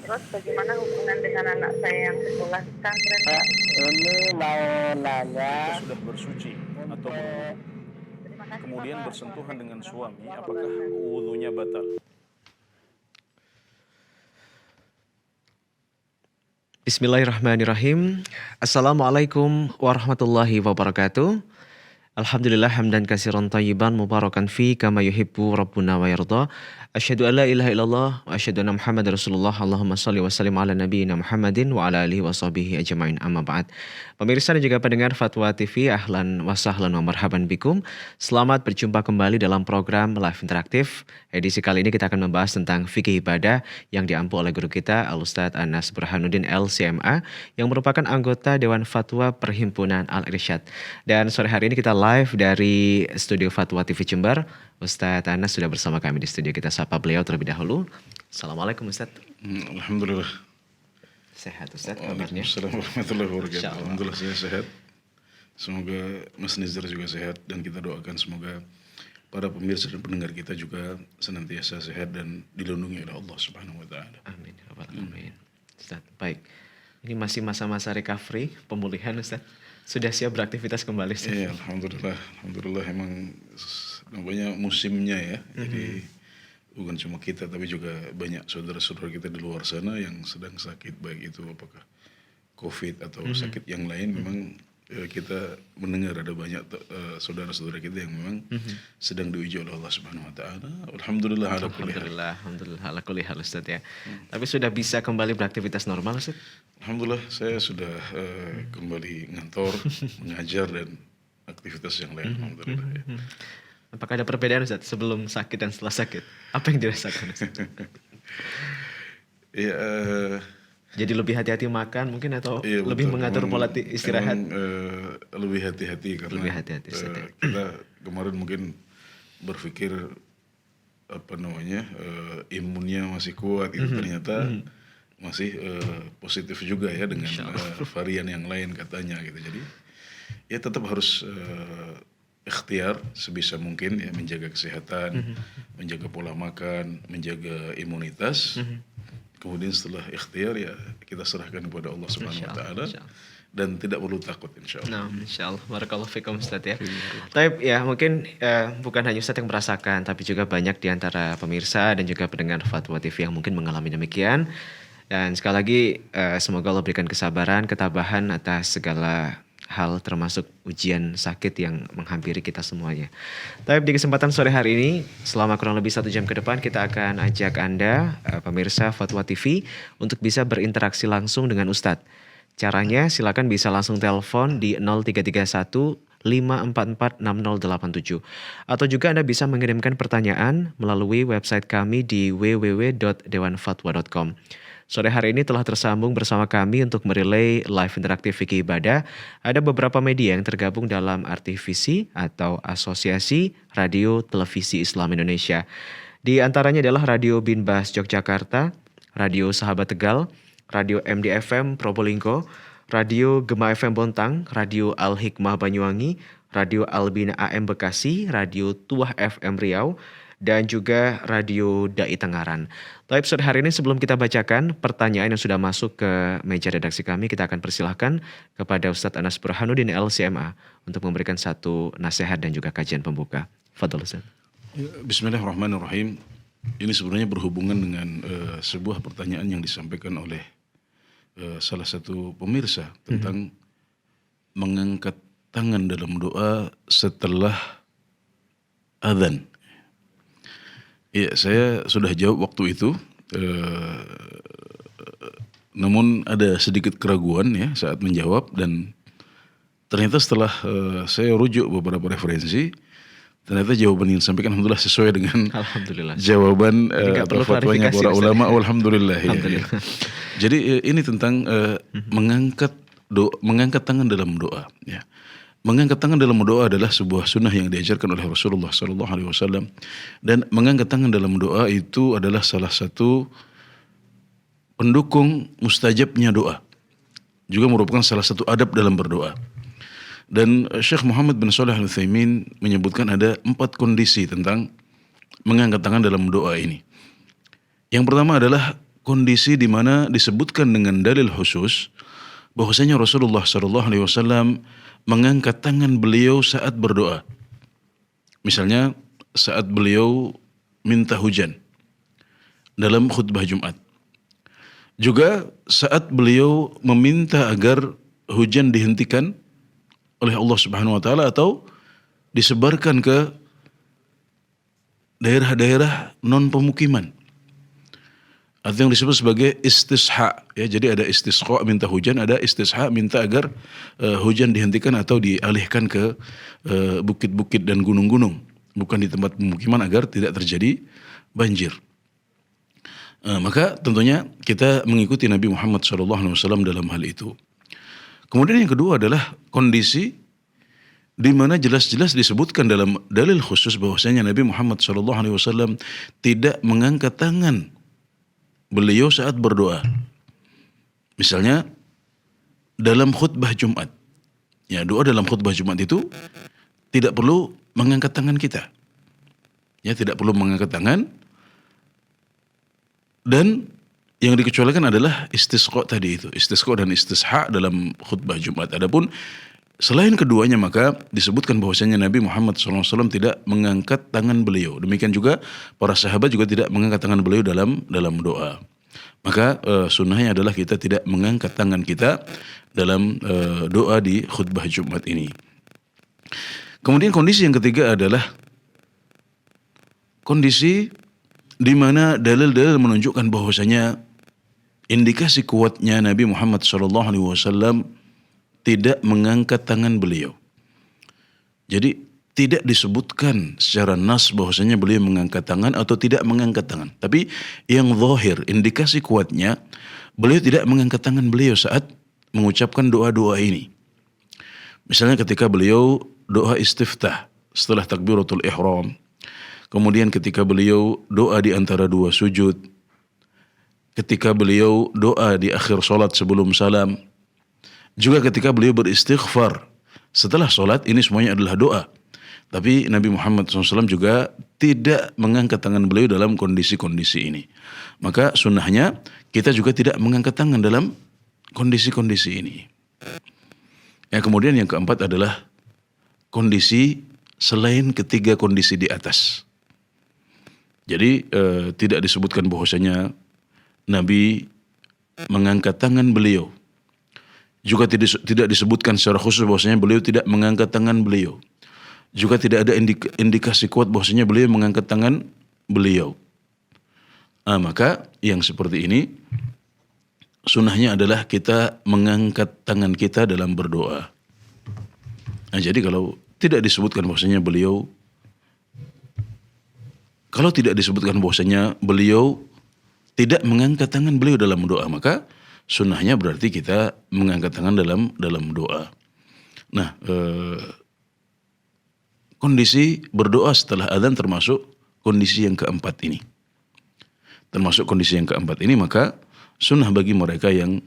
Terus bagaimana hubungan dengan anak saya yang sekolah di pesantren? Pak, ini mau nanya Jika sudah bersuci atau untuk berwudu, Terima kasih kemudian Bapak. bersentuhan dengan Assalamualaikum suami, warahmatullahi apakah wabarakatuh. wudunya batal? Bismillahirrahmanirrahim. Assalamualaikum warahmatullahi wabarakatuh. Alhamdulillah hamdan katsiran thayyiban mubarakan fi kama yuhibbu rabbuna wa yarda. Asyhadu an la ilaha illallah wa asyhadu anna Muhammadar Rasulullah. Allahumma shalli wa sallim ala nabiyyina Muhammadin wa ala alihi wa sahbihi ajmain. Amma ba'd. Pemirsa dan juga pendengar Fatwa TV, ahlan wa sahlan wa marhaban bikum. Selamat berjumpa kembali dalam program Live Interaktif. Edisi kali ini kita akan membahas tentang fikih ibadah yang diampu oleh guru kita Al-Ustadz Anas Burhanuddin LCMA yang merupakan anggota Dewan Fatwa Perhimpunan Al-Irsyad. Dan sore hari ini kita live dari studio Fatwa TV Jember. Ustadz Anas sudah bersama kami di studio, kita sapa beliau terlebih dahulu. Assalamualaikum Ustadz. Alhamdulillah. Sehat Ustadz kabarnya? Assalamualaikum warahmatullahi wabarakatuh. Insyaallah. Alhamdulillah saya sehat. Semoga Mas Nizar juga sehat dan kita doakan semoga para pemirsa dan pendengar kita juga senantiasa sehat dan dilindungi oleh Allah Subhanahu wa taala. Amin. Ya Rabbal Alamin. Ustadz, baik. Ini masih masa-masa recovery, pemulihan Ustadz. Sudah siap beraktivitas kembali Ustadz? Iya, alhamdulillah emang namanya musimnya ya. Jadi bukan cuma kita tapi juga banyak saudara-saudara kita di luar sana yang sedang sakit, baik itu apakah COVID atau sakit yang lain. Memang kita mendengar ada banyak saudara-saudara kita yang memang sedang diuji oleh Allah Subhanahu wa taala. Alhamdulillah ala kulli hal. Alhamdulillah ala kulli hal Ustadz ya. Tapi sudah bisa kembali beraktivitas normal Ustadz? Alhamdulillah saya sudah kembali ngantor, mengajar dan aktivitas yang lain. Alhamdulillah ya. Apakah ada perbedaan Ustadz sebelum sakit dan setelah sakit? Apa yang dirasakan Ustadz? Ya, Jadi lebih hati-hati makan mungkin atau iya, lebih betul. mengatur pola istirahat? Lebih hati-hati karena Lebih hati-hati, Ustaz, ya. kita kemarin mungkin berpikir imunnya masih kuat itu ternyata masih positif juga ya dengan varian yang lain katanya gitu. Jadi ya tetap harus ikhtiar sebisa mungkin ya, menjaga kesehatan, menjaga pola makan, menjaga imunitas. Kemudian setelah ikhtiar ya kita serahkan kepada Allah Subhanahu wa taala dan tidak perlu takut insyaallah. Nah, insyaallah. Barakallahu fikum Ustadz ya. Tapi ya mungkin bukan hanya Ustadz yang merasakan, tapi juga banyak di antara pemirsa dan juga pendengar Fatwa TV yang mungkin mengalami demikian. Dan sekali lagi semoga Allah berikan kesabaran, ketabahan atas segala hal termasuk ujian sakit yang menghampiri kita semuanya. Tapi di kesempatan sore hari ini, selama kurang lebih 1 jam ke depan, kita akan ajak Anda, pemirsa Fatwa TV, untuk bisa berinteraksi langsung dengan Ustadz. Caranya silakan bisa langsung telepon di 0331 544 6087. Atau juga Anda bisa mengirimkan pertanyaan melalui website kami di www.dewanfatwa.com. Sore hari ini telah tersambung bersama kami untuk merelay live interaktif fikih ibadah. Ada beberapa media yang tergabung dalam RTVC atau Asosiasi Radio Televisi Islam Indonesia. Di antaranya adalah Radio Binbas Yogyakarta, Radio Sahabat Tegal, Radio MDFM Probolinggo, Radio Gema FM Bontang, Radio Al Hikmah Banyuwangi, Radio Albina AM Bekasi, Radio Tuah FM Riau, dan juga Radio Dai Tengaran. Tapi sore hari ini sebelum kita bacakan pertanyaan yang sudah masuk ke meja redaksi kami, kita akan persilahkan kepada Ustadz Anas Burhanuddin LCMA untuk memberikan satu nasihat dan juga kajian pembuka. Fadhol Ustadz. Bismillahirrahmanirrahim. Ini sebenarnya berhubungan dengan sebuah pertanyaan yang disampaikan oleh salah satu pemirsa tentang mengangkat tangan dalam doa setelah adzan. Ya, saya sudah jawab waktu itu, namun ada sedikit keraguan ya saat menjawab, dan ternyata setelah saya rujuk beberapa referensi, ternyata jawaban yang disampaikan alhamdulillah sesuai dengan jawaban atau fatwanya para ulama. Alhamdulillah. Ya. Jadi ini tentang mengangkat tangan dalam doa. Ya. Mengangkat tangan dalam doa adalah sebuah sunnah yang diajarkan oleh Rasulullah SAW, dan mengangkat tangan dalam doa itu adalah salah satu pendukung mustajabnya doa, juga merupakan salah satu adab dalam berdoa. Dan Syekh Muhammad bin Shalih Al-Utsaimin menyebutkan ada 4 kondisi tentang mengangkat tangan dalam doa ini. Yang pertama adalah kondisi di mana disebutkan dengan dalil khusus bahwasanya Rasulullah SAW mengangkat tangan beliau saat berdoa. Misalnya saat beliau minta hujan dalam khutbah Jumat. Juga saat beliau meminta agar hujan dihentikan oleh Allah Subhanahu wa taala atau disebarkan ke daerah-daerah non pemukiman. Atau yang disebut sebagai istisha, ya. Jadi ada istisqa minta hujan, ada istisha minta agar hujan dihentikan atau dialihkan ke bukit-bukit dan gunung-gunung, bukan di tempat pemukiman agar tidak terjadi banjir. Maka tentunya kita mengikuti Nabi Muhammad SAW dalam hal itu. Kemudian yang kedua adalah kondisi di mana jelas-jelas disebutkan dalam dalil khusus bahwasanya Nabi Muhammad SAW tidak mengangkat tangan beliau saat berdoa. Misalnya dalam khutbah Jumat. Ya, doa dalam khutbah Jumat itu tidak perlu mengangkat tangan kita. Ya, tidak perlu mengangkat tangan. Dan yang dikecualikan adalah istisqa tadi itu. Istisqa dan istisha dalam khutbah Jumat. Adapun selain keduanya maka disebutkan bahwasanya Nabi Muhammad SAW tidak mengangkat tangan beliau. Demikian juga para sahabat juga tidak mengangkat tangan beliau dalam doa. Maka sunnahnya adalah kita tidak mengangkat tangan kita dalam doa di khutbah Jumat ini. Kemudian kondisi yang ketiga adalah kondisi di mana dalil-dalil menunjukkan bahwasanya indikasi kuatnya Nabi Muhammad SAW tidak mengangkat tangan beliau. Jadi tidak disebutkan secara nas bahwasanya beliau mengangkat tangan atau tidak mengangkat tangan. Tapi yang zahir, indikasi kuatnya beliau tidak mengangkat tangan beliau saat mengucapkan doa-doa ini. Misalnya ketika beliau doa istiftah setelah takbiratul ihram. Kemudian ketika beliau doa di antara dua sujud. Ketika beliau doa di akhir solat sebelum salam. Juga ketika beliau beristighfar setelah solat, ini semuanya adalah doa. Tapi Nabi Muhammad SAW juga tidak mengangkat tangan beliau dalam kondisi-kondisi ini. Maka sunnahnya kita juga tidak mengangkat tangan dalam kondisi-kondisi ini. Yang kemudian yang keempat adalah kondisi selain ketiga kondisi di atas. Jadi tidak disebutkan bahwasanya Nabi mengangkat tangan beliau. Juga tidak disebutkan secara khusus bahwasanya beliau tidak mengangkat tangan beliau. Juga tidak ada indikasi kuat bahwasanya beliau mengangkat tangan beliau. Maka yang seperti ini sunnahnya adalah kita mengangkat tangan kita dalam berdoa. Jadi kalau tidak disebutkan bahwasanya beliau, kalau tidak disebutkan bahwasanya beliau tidak mengangkat tangan beliau dalam doa, maka sunnahnya berarti kita mengangkat tangan dalam doa. Nah, kondisi berdoa setelah adzan termasuk kondisi yang keempat ini. Termasuk kondisi yang keempat ini, maka sunnah bagi mereka yang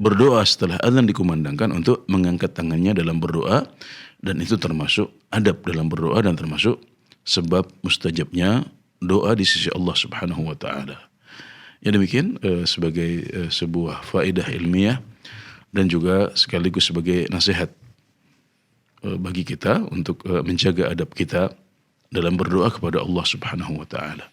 berdoa setelah adzan dikumandangkan untuk mengangkat tangannya dalam berdoa, dan itu termasuk adab dalam berdoa dan termasuk sebab mustajabnya doa di sisi Allah Subhanahu wa taala. Ya demikian sebagai sebuah faedah ilmiah dan juga sekaligus sebagai nasihat bagi kita untuk menjaga adab kita dalam berdoa kepada Allah Subhanahu wa taala.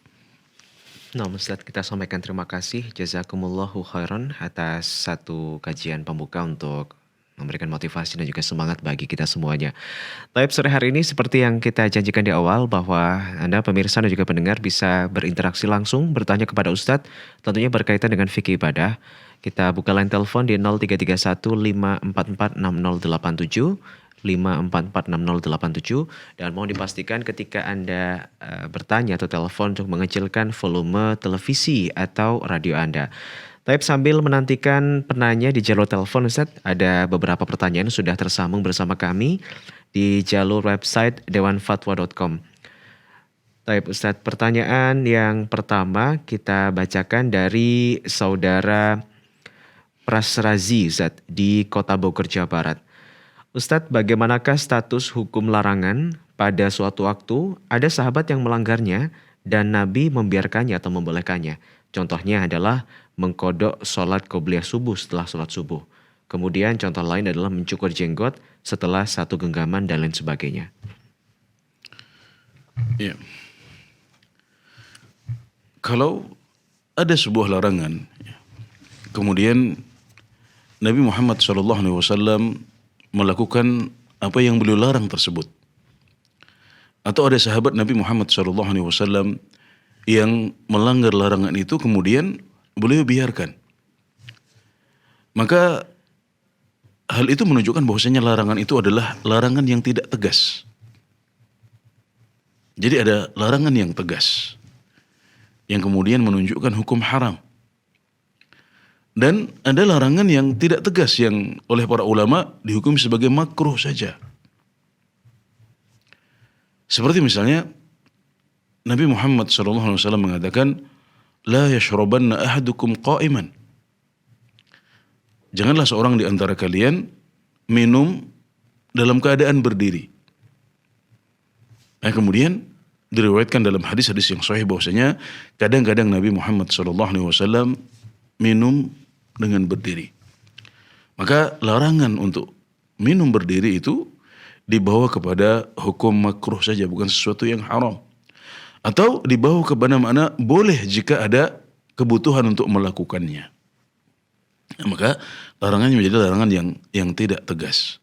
Nah, Ustaz, kita sampaikan terima kasih jazakumullahu khairan atas satu kajian pembuka untuk memberikan motivasi dan juga semangat bagi kita semuanya. Taib, sore hari ini seperti yang kita janjikan di awal bahwa Anda pemirsa dan juga pendengar bisa berinteraksi langsung, bertanya kepada Ustadz, tentunya berkaitan dengan fikih ibadah. Kita buka line telepon di 0331 544 6087, 544 6087, dan mohon dipastikan ketika Anda bertanya atau telepon untuk mengecilkan volume televisi atau radio Anda. Taib, sambil menantikan penanya di jalur telepon, Ustaz, ada beberapa pertanyaan sudah tersambung bersama kami di jalur website dewanfatwa.com. Taib, Ustaz, pertanyaan yang pertama kita bacakan dari saudara Prasrazi, Ustaz, di Kota Bogor, Jawa Barat. Ustadz, bagaimanakah status hukum larangan pada suatu waktu ada sahabat yang melanggarnya dan Nabi membiarkannya atau membolehkannya. Contohnya adalah mengkodok sholat qobliyah subuh setelah sholat subuh. Kemudian contoh lain adalah mencukur jenggot setelah satu genggaman dan lain sebagainya. Ya. Kalau ada sebuah larangan, kemudian Nabi Muhammad SAW melakukan apa yang beliau larang tersebut, atau ada sahabat Nabi Muhammad SAW yang melanggar larangan itu kemudian beliau biarkan, maka hal itu menunjukkan bahwasanya larangan itu adalah larangan yang tidak tegas. Jadi ada larangan yang tegas yang kemudian menunjukkan hukum haram. Dan ada larangan yang tidak tegas yang oleh para ulama dihukum sebagai makruh saja. Seperti misalnya Nabi Muhammad SAW mengatakan, La yashrabanna ahadukum qa'iman. Janganlah seorang di antara kalian minum dalam keadaan berdiri. Nah, kemudian diriwayatkan dalam hadis-hadis yang sahih bahwasanya kadang-kadang Nabi Muhammad SAW minum dengan berdiri. Maka larangan untuk minum berdiri itu dibawa kepada hukum makruh saja, bukan sesuatu yang haram. Atau dibawa kepada makna boleh jika ada kebutuhan untuk melakukannya. Nah, maka larangannya menjadi larangan yang tidak tegas.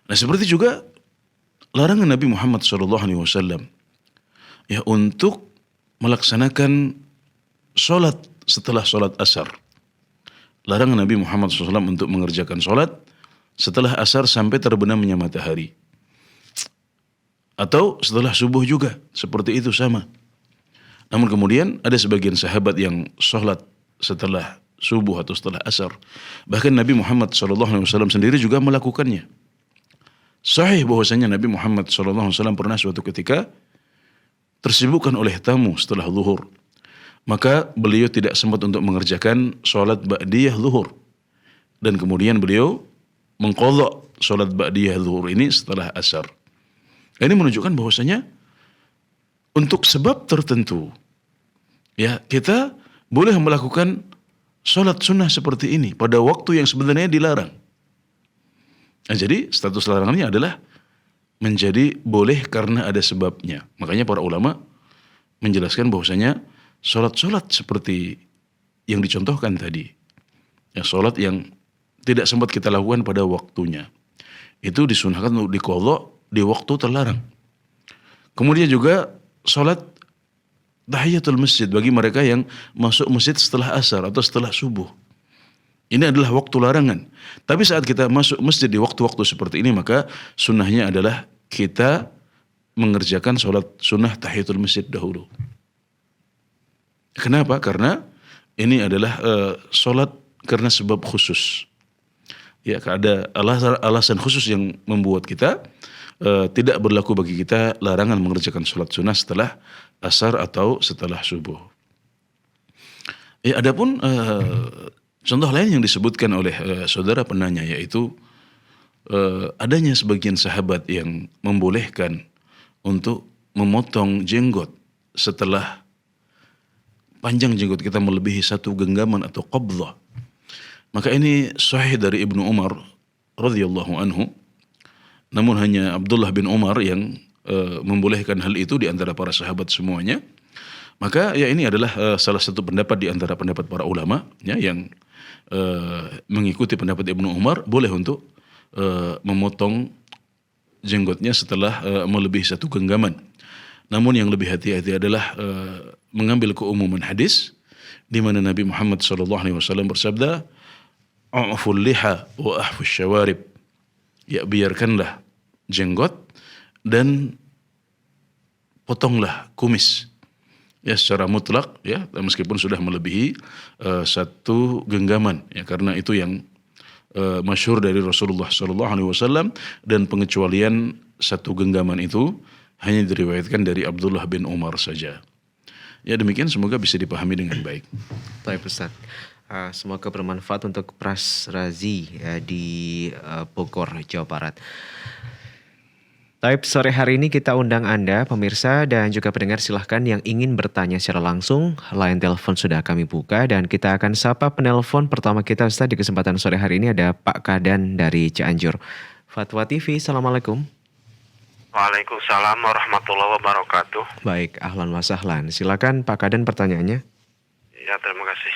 Nah, seperti juga larangan Nabi Muhammad SAW ya untuk melaksanakan sholat setelah sholat asar. Larangan Nabi Muhammad SAW untuk mengerjakan sholat setelah asar sampai terbenamnya matahari. Atau setelah subuh juga, seperti itu sama. Namun kemudian ada sebagian sahabat yang sholat setelah subuh atau setelah asar. Bahkan Nabi Muhammad SAW sendiri juga melakukannya. Sahih bahwasanya Nabi Muhammad SAW pernah suatu ketika tersibukkan oleh tamu setelah zuhur. Maka beliau tidak sempat untuk mengerjakan sholat ba'diyah zuhur. Dan kemudian beliau mengqadha sholat ba'diyah zuhur ini setelah asar. Ini menunjukkan bahwasanya untuk sebab tertentu, ya kita boleh melakukan sholat sunnah seperti ini pada waktu yang sebenarnya dilarang. Nah, jadi status larangannya adalah menjadi boleh karena ada sebabnya. Makanya para ulama menjelaskan bahwasanya sholat-sholat seperti yang dicontohkan tadi, ya sholat yang tidak sempat kita lakukan pada waktunya, itu disunahkan untuk diqadha di waktu terlarang. Kemudian juga sholat tahiyatul masjid bagi mereka yang masuk masjid setelah asar atau setelah subuh. Ini adalah waktu larangan. Tapi saat kita masuk masjid di waktu-waktu seperti ini, maka sunnahnya adalah kita mengerjakan sholat sunnah tahiyatul masjid dahulu. Kenapa? Karena ini adalah sholat karena sebab khusus. Ya, ada alasan khusus yang membuat kita tidak berlaku bagi kita larangan mengerjakan sholat sunnah setelah asar atau setelah subuh. Ya, adapun contoh lain yang disebutkan oleh saudara penanya, yaitu adanya sebagian sahabat yang membolehkan untuk memotong jenggot setelah panjang jenggot kita melebihi satu genggaman atau qabdhah. Maka ini sahih dari Ibnu Umar radhiyallahu anhu. Namun hanya Abdullah bin Umar yang membolehkan hal itu di antara para sahabat semuanya. Maka ya ini adalah salah satu pendapat di antara pendapat para ulama ya, yang mengikuti pendapat Ibnu Umar boleh untuk memotong jenggotnya setelah melebihi satu genggaman. Namun yang lebih hati-hati adalah mengambil keumuman hadis di mana Nabi Muhammad SAW bersabda, "A'ful liha wa ahfus syawarib." Ya, biarkanlah jenggot dan potonglah kumis. Ya, secara mutlak ya, meskipun sudah melebihi satu genggaman ya, karena itu yang masyhur dari Rasulullah SAW, dan pengecualian satu genggaman itu hanya diriwayatkan dari Abdullah bin Umar saja. Ya, demikian, semoga bisa dipahami dengan baik. Baik Ustaz. Semoga bermanfaat untuk Pras Razi di Bogor, Jawa Barat. Taib, sore hari ini kita undang Anda, pemirsa dan juga pendengar, silahkan yang ingin bertanya secara langsung. Line telepon sudah kami buka dan kita akan sapa penelpon pertama kita Ustaz di kesempatan sore hari ini ada Pak Kadan dari Cianjur. Fatwa TV, Assalamualaikum. Waalaikumsalam warahmatullahi wabarakatuh. Baik, ahlan wa sahlan. Silakan Pak Kadan pertanyaannya. Ya, terima kasih.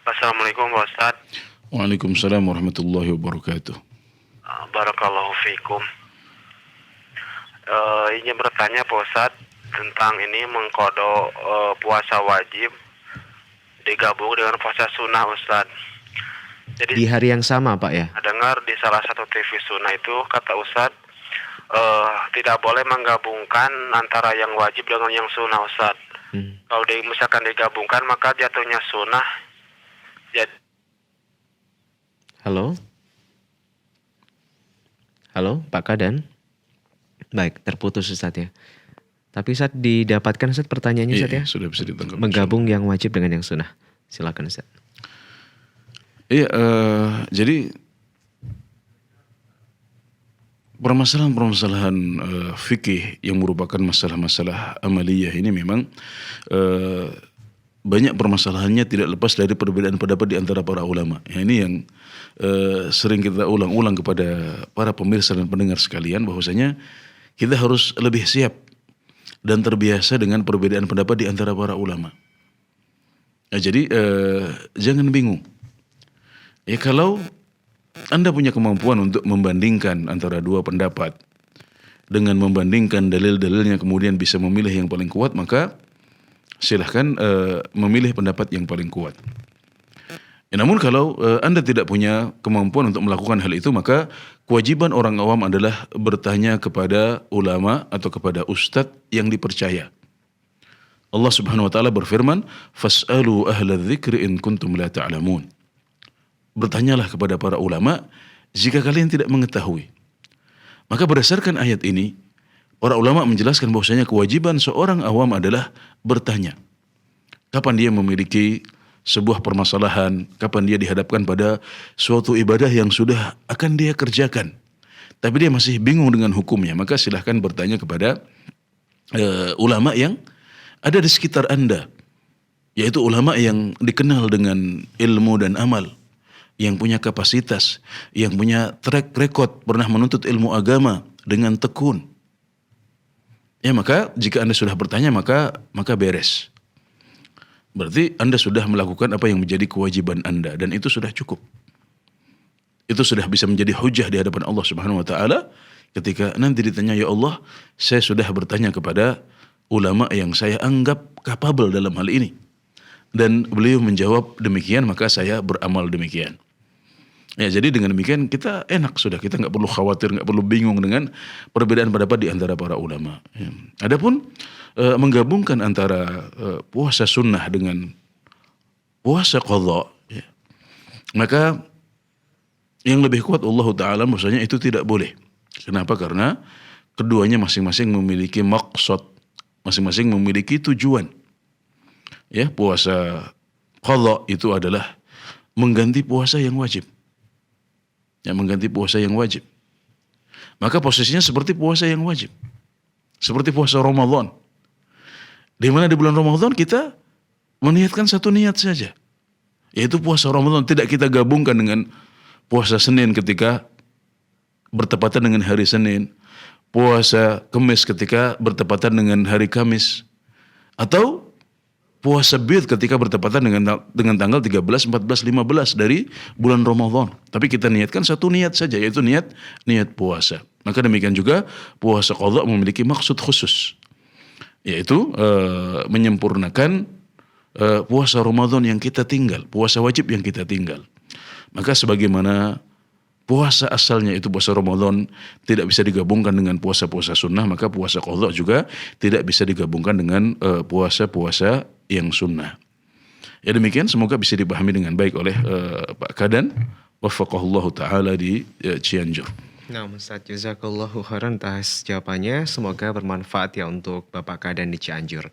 Assalamualaikum Pak Ustadz. Waalaikumsalam warahmatullahi wabarakatuh. Barakallahu fikum. Ingin bertanya Pak Ustadz tentang ini mengkodo puasa wajib digabung dengan puasa sunnah Ustadz. Jadi Di hari yang sama Pak ya? dengar di salah satu TV sunnah itu kata Ustadz tidak boleh menggabungkan antara yang wajib dengan yang sunnah Ustadz. Kalau misalkan digabungkan maka jatuhnya sunnah. Halo? Halo Pak Kadan? Baik, terputus Ustaz ya. Tapi Ustaz didapatkan Ustaz pertanyaannya Ustaz ya? Sudah bisa ditangkap. Menggabung yang wajib dengan yang sunnah. Silakan Ustaz. Iya, jadi permasalahan-permasalahan fikih yang merupakan masalah-masalah amaliyah ini memang banyak permasalahannya tidak lepas dari perbedaan pendapat di antara para ulama. Ya, ini yang sering kita ulang-ulang kepada para pemirsa dan pendengar sekalian bahwasanya kita harus lebih siap dan terbiasa dengan perbedaan pendapat di antara para ulama. Ya, jadi jangan bingung. Ya, kalau Anda punya kemampuan untuk membandingkan antara dua pendapat dengan membandingkan dalil-dalilnya kemudian bisa memilih yang paling kuat, maka silahkan memilih pendapat yang paling kuat. Ya, namun kalau Anda tidak punya kemampuan untuk melakukan hal itu, maka kewajiban orang awam adalah bertanya kepada ulama atau kepada ustadz yang dipercaya. Allah Subhanahu wa taala berfirman, "Fas'alu ahla dzikri in kuntum la ta'lamun." Bertanyalah kepada para ulama jika kalian tidak mengetahui. Maka berdasarkan ayat ini, para ulama menjelaskan bahwasanya kewajiban seorang awam adalah bertanya. Kapan dia memiliki sebuah permasalahan, kapan dia dihadapkan pada suatu ibadah yang sudah akan dia kerjakan, tapi dia masih bingung dengan hukumnya, maka silahkan bertanya kepada ulama yang ada di sekitar Anda, yaitu ulama yang dikenal dengan ilmu dan amal, yang punya kapasitas, yang punya track record, pernah menuntut ilmu agama dengan tekun. Ya, maka jika Anda sudah bertanya maka beres. Berarti Anda sudah melakukan apa yang menjadi kewajiban Anda dan itu sudah cukup. Itu sudah bisa menjadi hujah di hadapan Allah Subhanahu wa taala ketika nanti ditanya, "Ya Allah, saya sudah bertanya kepada ulama yang saya anggap kapabel dalam hal ini." Dan beliau menjawab demikian, maka saya beramal demikian. Ya, jadi dengan demikian kita enak sudah, kita nggak perlu khawatir, nggak perlu bingung dengan perbedaan pendapat di antara para ulama. Ya. Adapun menggabungkan antara puasa sunnah dengan puasa qadha, ya, maka yang lebih kuat Allah Ta'ala maksudnya itu tidak boleh. Kenapa? Karena keduanya masing-masing memiliki maksud, masing-masing memiliki tujuan. Ya, puasa qadha itu adalah mengganti puasa yang wajib. Ya, mengganti puasa yang wajib. Maka posisinya seperti puasa yang wajib. Seperti puasa Ramadan. Di mana di bulan Ramadan kita meniatkan satu niat saja, yaitu puasa Ramadan. Tidak kita gabungkan dengan puasa Senin ketika bertepatan dengan hari Senin, puasa Kamis ketika bertepatan dengan hari Kamis, atau puasa Bid ketika bertepatan dengan tanggal 13, 14, 15 dari bulan Ramadan. Tapi kita niatkan satu niat saja, yaitu niat puasa. Maka demikian juga puasa qadha memiliki maksud khusus, yaitu menyempurnakan puasa Ramadan yang kita tinggal, puasa wajib yang kita tinggal. Maka sebagaimana puasa asalnya itu puasa Ramadan tidak bisa digabungkan dengan puasa-puasa sunnah, maka puasa qadha juga tidak bisa digabungkan dengan puasa-puasa yang sunnah. Ya, demikian, semoga bisa dipahami dengan baik oleh Pak Kadan, wafaqahullahu ta'ala di Cianjur. Nah, Ustaz, jazakallahu khairan atas jawabannya. Semoga bermanfaat ya untuk Bapak Kadan di Cianjur.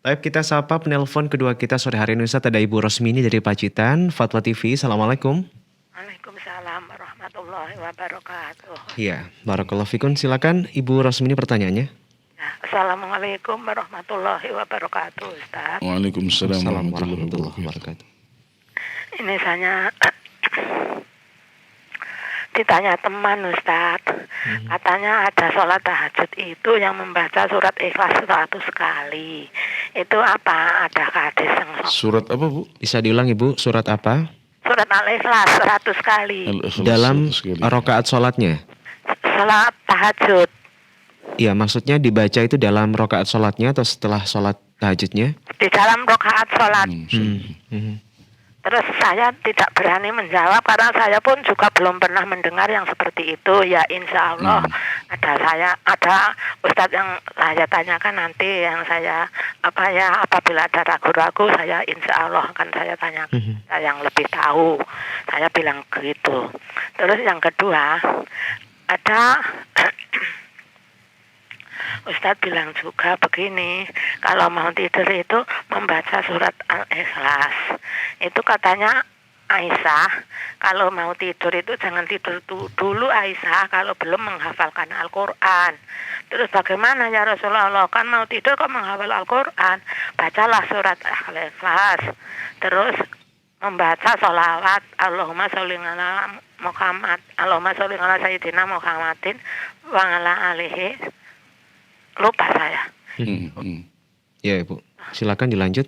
Baik, kita sapa penelpon kedua kita sore hari ini Ustaz, ada Ibu Rosmini dari Pacitan, Fatwa TV. Assalamualaikum. Waalaikumsalam warahmatullahi warahmatullahi wabarakatuh. Iya, barakallahu fikun. Silakan Ibu Rosmini pertanyaannya. Assalamualaikum warahmatullahi wabarakatuh, Ustaz. Waalaikumsalam warahmatullahi Warahmatullahi wabarakatuh. wabarakatuh. Ini saya ditanya teman, Ustaz. Katanya ada sholat tahajud itu yang membaca surat Ikhlas 100 kali. Itu apa? Ada hadis yang Surat apa, Bu? Bisa diulang Ibu, surat apa? surat Al-Ikhlas 100 kali. Al-Ikhlas Dalam 100 kali. rakaat sholatnya. Sholat tahajud. Iya, maksudnya dibaca itu dalam rakaat sholatnya atau setelah sholat tahajudnya? Di dalam rakaat sholat. Hmm. Terus saya tidak berani menjawab karena saya pun juga belum pernah mendengar yang seperti itu. Ya insya Allah ada Ustadz yang saya tanyakan nanti, yang saya apabila ada ragu-ragu saya insya Allah akan saya tanyakan yang lebih tahu. Saya bilang begitu. Terus yang kedua ada Ustadz bilang juga begini, kalau mau tidur itu membaca surat Al-Ikhlas. Itu katanya Aisyah, kalau mau tidur itu jangan tidur dulu Aisyah kalau belum menghafalkan Al-Quran. Terus bagaimana ya Rasulullah, kan mau tidur kok menghafal Al-Quran? Bacalah surat Al-Ikhlas. Terus membaca sholawat Allahumma sholli ala Muhammad, Allahumma sholli ala Sayyidina Muhammadin wa ala alihi. Lupa saya. Ya Ibu, silakan dilanjut.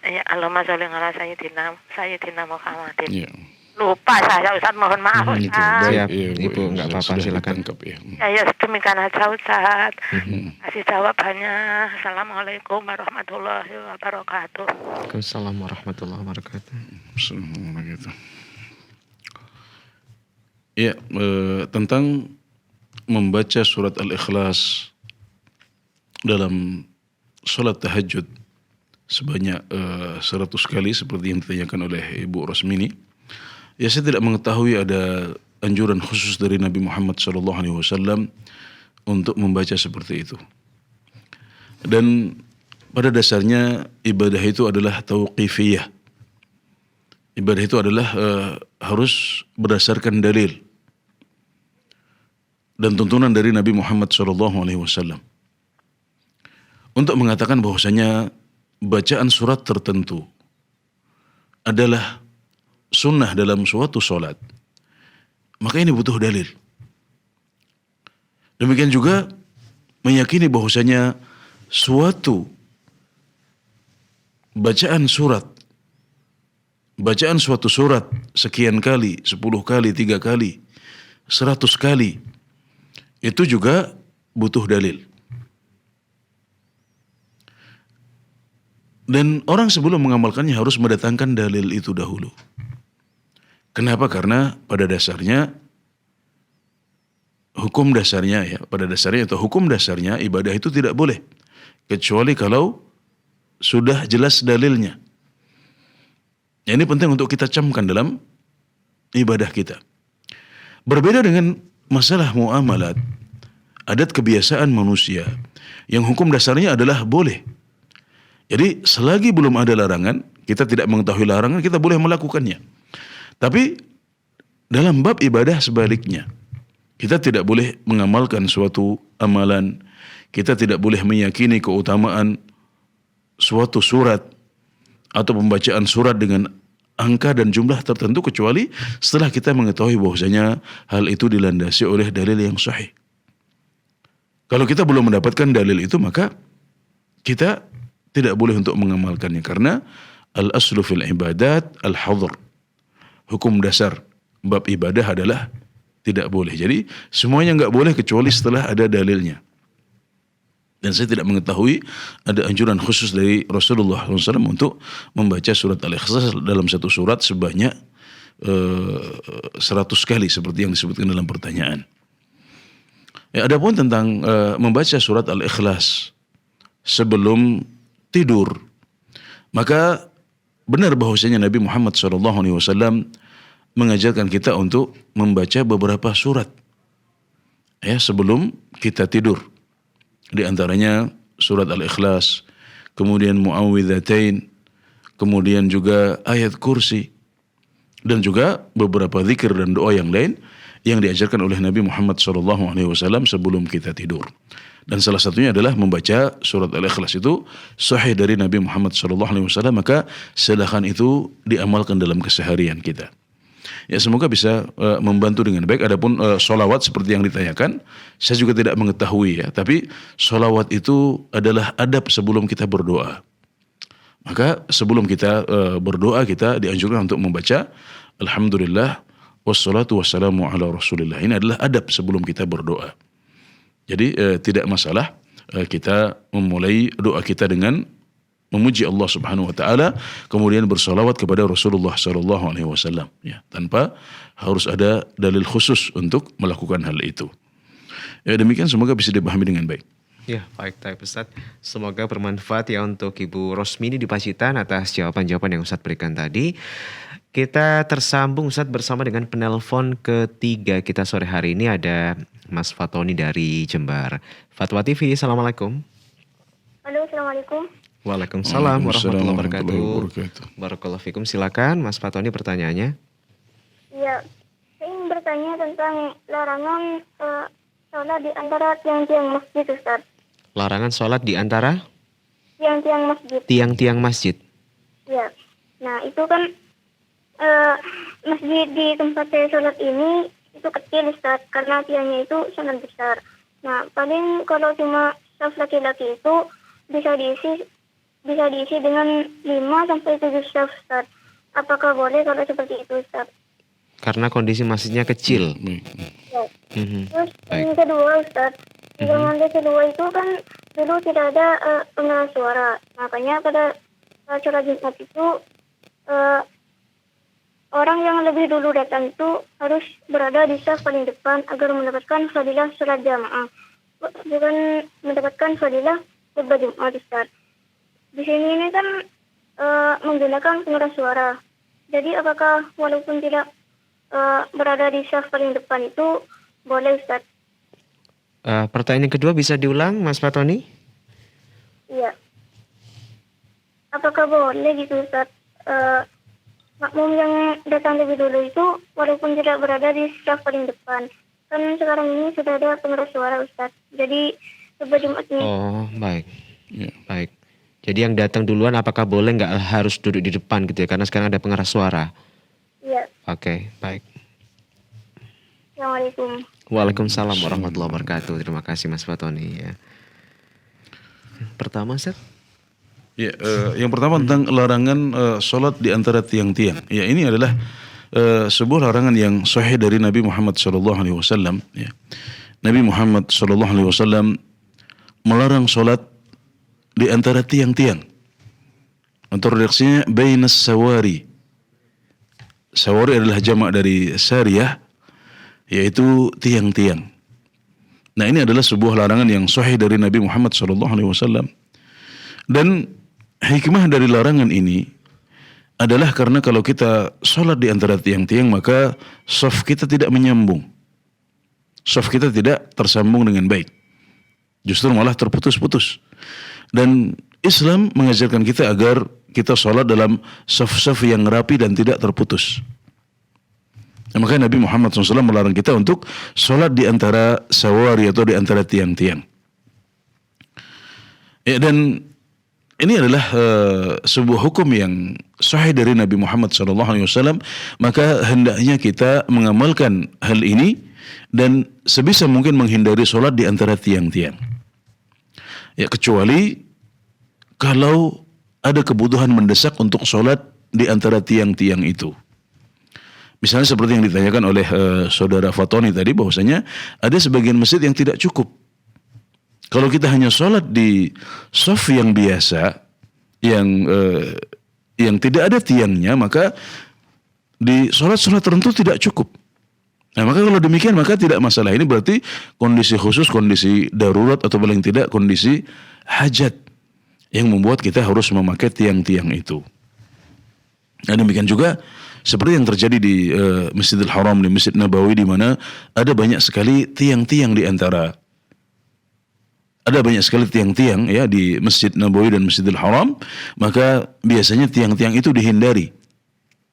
Ya, Allahumma sholli ala Sayyidina Muhammadin. Iya. Lupa saya, Ustaz, mohon maaf, Ustaz. Siap, Iya, Bu, Ibu, nggak apa-apa, sudah silakan. ditangkap, ya. Ya, demikian aja, Ustaz. Kasih jawabannya. Assalamualaikum warahmatullahi wabarakatuh. Waalaikumsalam warahmatullahi wabarakatuh. Begitu. Ya, tentang membaca surat Al-Ikhlas dalam sholat tahajud sebanyak 100 kali seperti yang ditanyakan oleh Ibu Rosmini. Ya, saya tidak mengetahui ada anjuran khusus dari Nabi Muhammad SAW untuk membaca seperti itu. Dan pada dasarnya ibadah itu adalah tauqifiyah. Ibadah itu adalah harus berdasarkan dalil dan tuntunan dari Nabi Muhammad SAW untuk mengatakan bahwasanya bacaan surat tertentu adalah sunnah dalam suatu sholat, maka ini butuh dalil. Demikian juga meyakini bahwasanya suatu bacaan suatu surat sekian kali, 10 kali, 3 kali, 100 kali, itu juga butuh dalil. Dan orang sebelum mengamalkannya harus mendatangkan dalil itu dahulu. Kenapa? Karena pada dasarnya hukum dasarnya ibadah itu tidak boleh kecuali kalau sudah jelas dalilnya. Ya, ini penting untuk kita camkan dalam ibadah kita. Berbeda dengan masalah muamalat, adat kebiasaan manusia yang hukum dasarnya adalah boleh. Jadi selagi belum ada larangan, kita tidak mengetahui larangan, kita boleh melakukannya. Tapi dalam bab ibadah sebaliknya, kita tidak boleh mengamalkan suatu amalan, kita tidak boleh meyakini keutamaan suatu surat atau pembacaan surat dengan angka dan jumlah tertentu kecuali setelah kita mengetahui bahwasanya hal itu dilandasi oleh dalil yang sahih. Kalau kita belum mendapatkan dalil itu, maka kita tidak boleh untuk mengamalkannya, karena al-aslu fil ibadat al-hadr. Hukum dasar bab ibadah adalah tidak boleh. Jadi semuanya enggak boleh kecuali setelah ada dalilnya. Dan saya tidak mengetahui ada anjuran khusus dari Rasulullah SAW untuk membaca surat Al-Ikhlas dalam satu surat sebanyak 100 kali seperti yang disebutkan dalam pertanyaan. Ya, adapun tentang membaca surat Al-Ikhlas sebelum tidur, maka benar bahwasanya Nabi Muhammad SAW mengajarkan kita untuk membaca beberapa surat ya sebelum kita tidur. Di antaranya surat Al-Ikhlas, kemudian Mu'awwidzatain, kemudian juga ayat kursi, dan juga beberapa zikir dan doa yang lain yang diajarkan oleh Nabi Muhammad SAW sebelum kita tidur. Dan salah satunya adalah membaca surat Al-Ikhlas itu sahih dari Nabi Muhammad SAW, maka silakan itu diamalkan dalam keseharian kita. Ya, semoga bisa membantu dengan baik. Adapun sholawat seperti yang ditanyakan, saya juga tidak mengetahui ya. Tapi sholawat itu adalah adab sebelum kita berdoa. Maka sebelum kita berdoa, kita dianjurkan untuk membaca Alhamdulillah wassalatu wassalamu ala Rasulillah. Ini adalah adab sebelum kita berdoa. Jadi tidak masalah kita memulai doa kita dengan memuji Allah Subhanahu wa taala, kemudian bersolawat kepada Rasulullah sallallahu alaihi wasallam ya, tanpa harus ada dalil khusus untuk melakukan hal itu. Ya, demikian, semoga bisa dipahami dengan baik. Ya, baik Ustaz. Semoga bermanfaat ya untuk Ibu Rosmini di Pacitan atas jawaban-jawaban yang Ustaz berikan tadi. Kita tersambung Ustaz bersama dengan penelpon ketiga kita sore hari ini, ada Mas Fatoni dari Jember. Fatwa TV, Assalamualaikum. Halo, Assalamualaikum. Waalaikumsalam warahmatullahi wabarakatuh. Barakallahu fikum. Silakan Mas Fatoni pertanyaannya. Iya, saya ingin bertanya tentang larangan sholat di antara tiang-tiang masjid, Ustaz. Larangan sholat di antara Tiang-tiang masjid. tiang-tiang masjid. Ya, nah itu kan masjid di tempat saya sholat ini itu kecil, Ustaz, karena tiangnya itu sangat besar. Nah, paling kalau cuma saf laki-laki itu bisa diisi dengan 5 sampai 7 saf, Ustaz. Apakah boleh kalau seperti itu, Ustaz? Karena kondisi masjidnya kecil. Ya. Mhm. Terus Baik. yang kedua, Ustaz, di zaman kedua itu kan dulu tidak ada pengeras suara. Makanya pada sholat Jumat itu orang yang lebih dulu datang itu harus berada di saf paling depan agar mendapatkan fadilah sholat jamaah, bukan mendapatkan fadilah khutbah Jumat, Ustaz. Di sini ini kan menggunakan pengeras suara. Jadi apakah walaupun tidak berada di saf paling depan itu boleh, Ustaz? Pertanyaan yang kedua bisa diulang Mas Fatoni? Iya. Apakah boleh gitu, Ustaz? Makmum yang datang lebih dulu itu walaupun tidak berada di saf paling depan. Kan sekarang ini sudah ada pengeras suara, Ustaz. Jadi khutbah Jumatnya. Oh, baik. Ya. Baik. Jadi yang datang duluan apakah boleh nggak harus duduk di depan gitu ya? Karena sekarang ada pengeras suara. Iya. Oke, baik. Assalamualaikum. Waalaikumsalam warahmatullahi wabarakatuh. Terima kasih Mas Fatoni ya. Pertama, Ustaz. Ya, yang pertama tentang larangan sholat di antara tiang-tiang. Ya, ini adalah sebuah larangan yang sahih dari Nabi Muhammad SAW. Ya. Nabi Muhammad SAW melarang sholat di antara tiang-tiang. Untuk redaksinya bainas sawari. Sawari adalah jamak dari sariyah, yaitu tiang-tiang. Nah, ini adalah sebuah larangan yang sahih dari Nabi Muhammad SAW. Dan hikmah dari larangan ini adalah karena kalau kita sholat di antara tiang-tiang, maka shaf kita tidak menyambung. Shaf kita tidak tersambung dengan baik. Justru malah terputus-putus. Dan Islam mengajarkan kita agar kita sholat dalam shaf-shaf yang rapi dan tidak terputus. Nah, makanya Nabi Muhammad SAW melarang kita untuk sholat di antara sawari atau di antara tiang-tiang. Ya, dan ini adalah sebuah hukum yang sahih dari Nabi Muhammad SAW, maka hendaknya kita mengamalkan hal ini dan sebisa mungkin menghindari sholat di antara tiang-tiang. Ya, kecuali kalau ada kebutuhan mendesak untuk sholat di antara tiang-tiang itu. Misalnya seperti yang ditanyakan oleh saudara Fatoni tadi, bahwasanya ada sebagian masjid yang tidak cukup. Kalau kita hanya sholat di shaf yang biasa, yang tidak ada tiangnya, maka di sholat-sholat tertentu tidak cukup. Nah, maka kalau demikian maka tidak masalah. Ini berarti kondisi khusus, kondisi darurat atau paling tidak kondisi hajat yang membuat kita harus memakai tiang-tiang itu. Nah, demikian juga seperti yang terjadi di Masjidil Haram, di Masjid Nabawi, di mana ada banyak sekali tiang-tiang di antara. Ada banyak sekali tiang-tiang ya di Masjid Nabawi dan Masjidil Haram, maka biasanya tiang-tiang itu dihindari.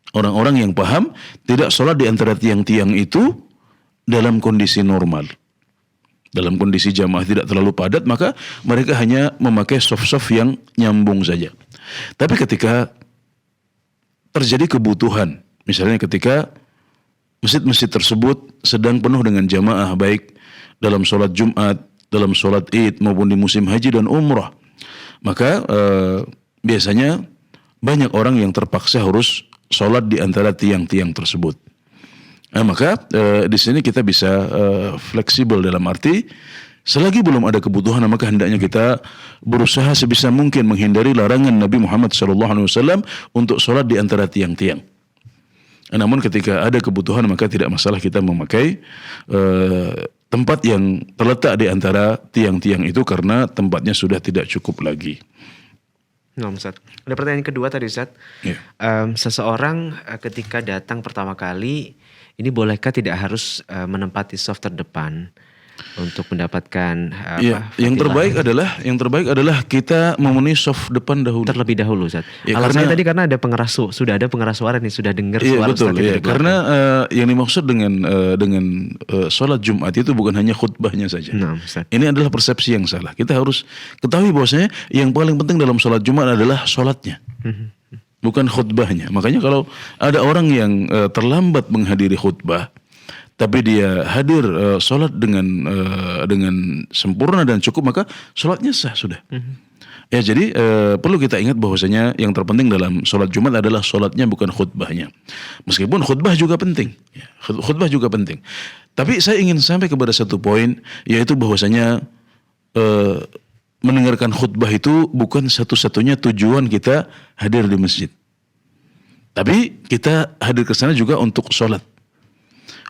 Orang-orang yang paham tidak sholat di antara tiang-tiang itu dalam kondisi normal, dalam kondisi jamaah tidak terlalu padat, maka mereka hanya memakai saf-saf yang nyambung saja. Tapi ketika terjadi kebutuhan, misalnya ketika masjid-masjid tersebut sedang penuh dengan jamaah, baik dalam sholat Jumat, dalam sholat Id, maupun di musim haji dan umrah, maka biasanya banyak orang yang terpaksa harus sholat di antara tiang-tiang tersebut. Nah, maka di sini kita bisa fleksibel dalam arti selagi belum ada kebutuhan, maka hendaknya kita berusaha sebisa mungkin menghindari larangan Nabi Muhammad SAW untuk sholat di antara tiang-tiang. Namun ketika ada kebutuhan, maka tidak masalah kita memakai tempat yang terletak di antara tiang-tiang itu karena tempatnya sudah tidak cukup lagi. Nah, Ustaz. Ada pertanyaan kedua tadi, Ustaz. Ya. Seseorang ketika datang pertama kali, ini bolehkah tidak harus menempati saf terdepan untuk mendapatkan yang terbaik adalah kita memenuhi saf depan dahulu. Terlebih dahulu, Ustaz. Ya, Alasannya tadi karena ada sudah ada pengeras suara nih, sudah dengar suara betul, Ustaz dari belakang. karena yang dimaksud dengan sholat Jumat itu bukan hanya khutbahnya saja. Nah, Ustaz. Ini adalah persepsi yang salah. Kita harus ketahui bahwasanya yang paling penting dalam sholat Jumat adalah sholatnya, bukan khutbahnya. Makanya kalau ada orang yang terlambat menghadiri khutbah, tapi dia hadir sholat dengan sempurna dan cukup, maka sholatnya sah sudah. Ya, jadi perlu kita ingat bahwasanya yang terpenting dalam sholat Jumat adalah sholatnya, bukan khutbahnya. Meskipun khutbah juga penting, ya, khutbah juga penting. Tapi saya ingin sampai kepada satu poin, yaitu bahwasanya mendengarkan khutbah itu bukan satu-satunya tujuan kita hadir di masjid. Tapi kita hadir ke sana juga untuk sholat,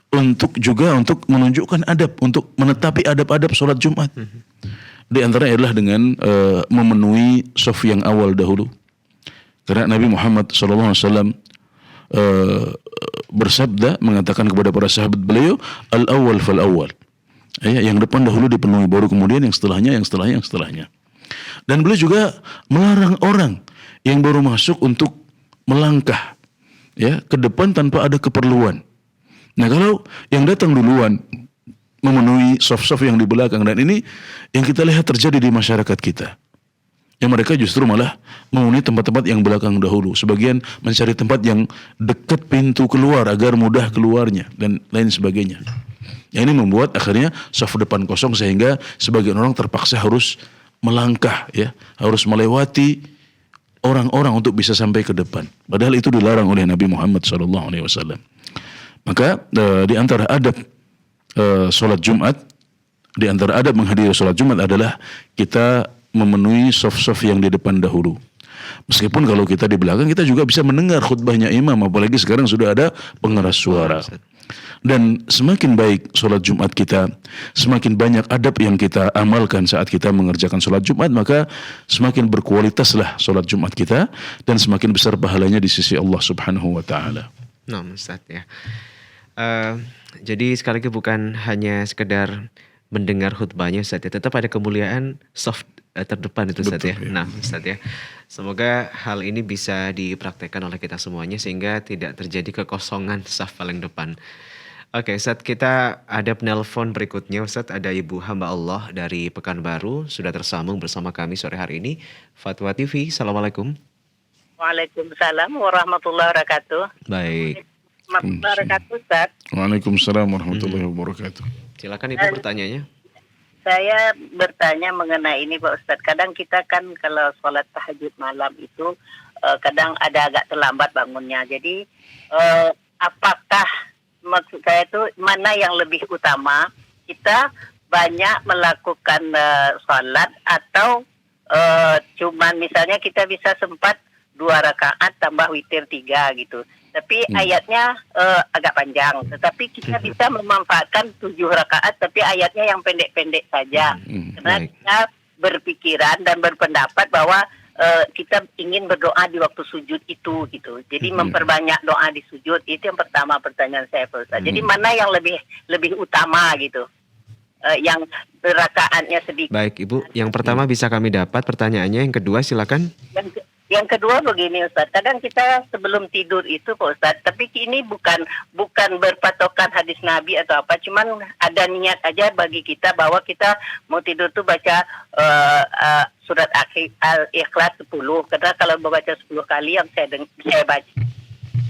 untuk menunjukkan adab, untuk menetapi adab-adab sholat Jumat. Di antaranya adalah dengan memenuhi shaf yang awal dahulu. Karena Nabi Muhammad SAW bersabda, mengatakan kepada para sahabat beliau, al-awwal fal-awwal. Ya, yang depan dahulu dipenuhi, baru kemudian yang setelahnya. Dan beliau juga melarang orang yang baru masuk untuk melangkah, ya, ke depan tanpa ada keperluan. Nah, kalau yang datang duluan memenuhi saf-saf yang di belakang, dan ini yang kita lihat terjadi di masyarakat kita, yang mereka justru malah memenuhi tempat-tempat yang belakang dahulu. Sebagian mencari tempat yang dekat pintu keluar agar mudah keluarnya dan lain sebagainya. Yang ini membuat akhirnya saf depan kosong, sehingga sebagian orang terpaksa harus melangkah, ya, harus melewati orang-orang untuk bisa sampai ke depan. Padahal itu dilarang oleh Nabi Muhammad SAW. Maka di antara adab sholat Jumat, di antara adab menghadiri sholat Jumat adalah kita memenuhi saf-saf yang di depan dahulu. Meskipun kalau kita di belakang, kita juga bisa mendengar khutbahnya imam, apalagi sekarang sudah ada pengeras suara. Dan semakin baik sholat Jumat kita, semakin banyak adab yang kita amalkan saat kita mengerjakan sholat Jumat, maka semakin berkualitaslah sholat Jumat kita, dan semakin besar pahalanya di sisi Allah Subhanahu wa Ta'ala. Nah, Ustaz, ya. Jadi sekali lagi bukan hanya sekedar mendengar khutbahnya, Ustaz, ya, tetap ada kemuliaan soft terdepan itu, Ustaz, ya. Nah, Ustaz, ya, semoga hal ini bisa dipraktekkan oleh kita semuanya sehingga tidak terjadi kekosongan saf paling depan. Oke, Ustaz, kita ada penelpon berikutnya, Ustaz. Ada Ibu Hamba Allah dari Pekanbaru sudah tersambung bersama kami sore hari ini. Fatwa TV, Assalamualaikum. Waalaikumsalam warahmatullahi wabarakatuh. Baik. Wabarakatuh, Ustaz. Waalaikumsalam warahmatullahi wabarakatuh. Silakan Ibu pertanyaannya. Saya bertanya mengenai ini, Pak Ustaz. Kadang kita kan kalau sholat tahajud malam itu kadang ada agak terlambat bangunnya. Jadi apakah, maksud saya itu mana yang lebih utama, kita banyak melakukan sholat atau cuman misalnya kita bisa sempat 2 rakaat tambah witir 3 gitu. Tapi ayatnya agak panjang. Tetapi kita bisa memanfaatkan 7 rakaat tapi ayatnya yang pendek-pendek saja. Karena kita berpikiran dan berpendapat bahwa kita ingin berdoa di waktu sujud itu gitu. Jadi memperbanyak doa di sujud, itu yang pertama pertanyaan saya, Pak Ustaz. Jadi mana yang lebih utama gitu? Yang rakaatnya sedikit. Baik, Ibu. Yang pertama bisa kami dapat pertanyaannya. Yang kedua silakan. Yang kedua begini Ustaz, kadang kita sebelum tidur itu Pak Ustaz, tapi ini bukan berpatokan hadis Nabi atau apa, cuman ada niat aja bagi kita bahwa kita mau tidur tuh baca surat Al-Ikhlas 10. Karena kalau membaca 10 kali yang saya baca,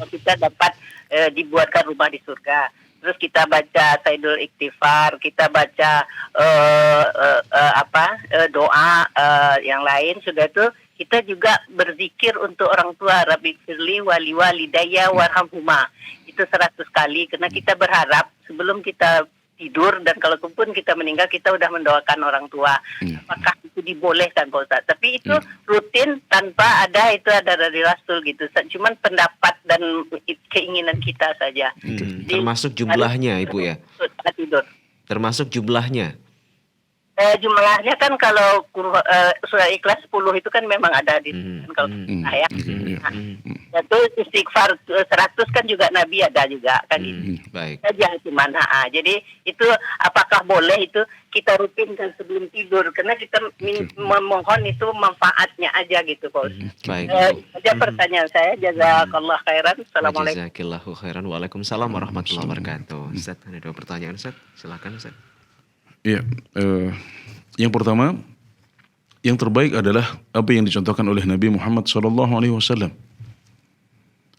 kita dapat dibuatkan rumah di surga. Terus kita baca Saidul Ikhtifar, kita baca doa yang lain sudah tuh. Kita juga berzikir untuk orang tua, Rabbi firli wali walidayya warhamhuma. Itu 100 kali karena kita berharap sebelum kita tidur dan kalaupun kita meninggal kita udah mendoakan orang tua. Apakah itu dibolehkan Pak Ustaz? Tapi itu rutin tanpa ada dari Rasul gitu. Cuman pendapat dan keinginan kita saja. Termasuk jumlahnya Ibu ya? Tidur. Termasuk jumlahnya? Jumlahnya kan kalau surah Ikhlas 10 itu kan memang ada di kalau ayat. Itu istighfar 100 kan juga Nabi ada juga kan gitu. Baik. Saja cuman jadi itu apakah boleh itu kita rutinkan sebelum tidur karena kita memohon itu manfaatnya aja gitu Pak. Baik. Ada pertanyaan saya, jazakallah khairan. Assalamualaikum. Jazakallahu khairan. Waalaikumsalam warahmatullahi wabarakatuh. Ustaz, ada 2 pertanyaan Ustaz. Silakan Ustaz. Iya, yang pertama, yang terbaik adalah apa yang dicontohkan oleh Nabi Muhammad SAW.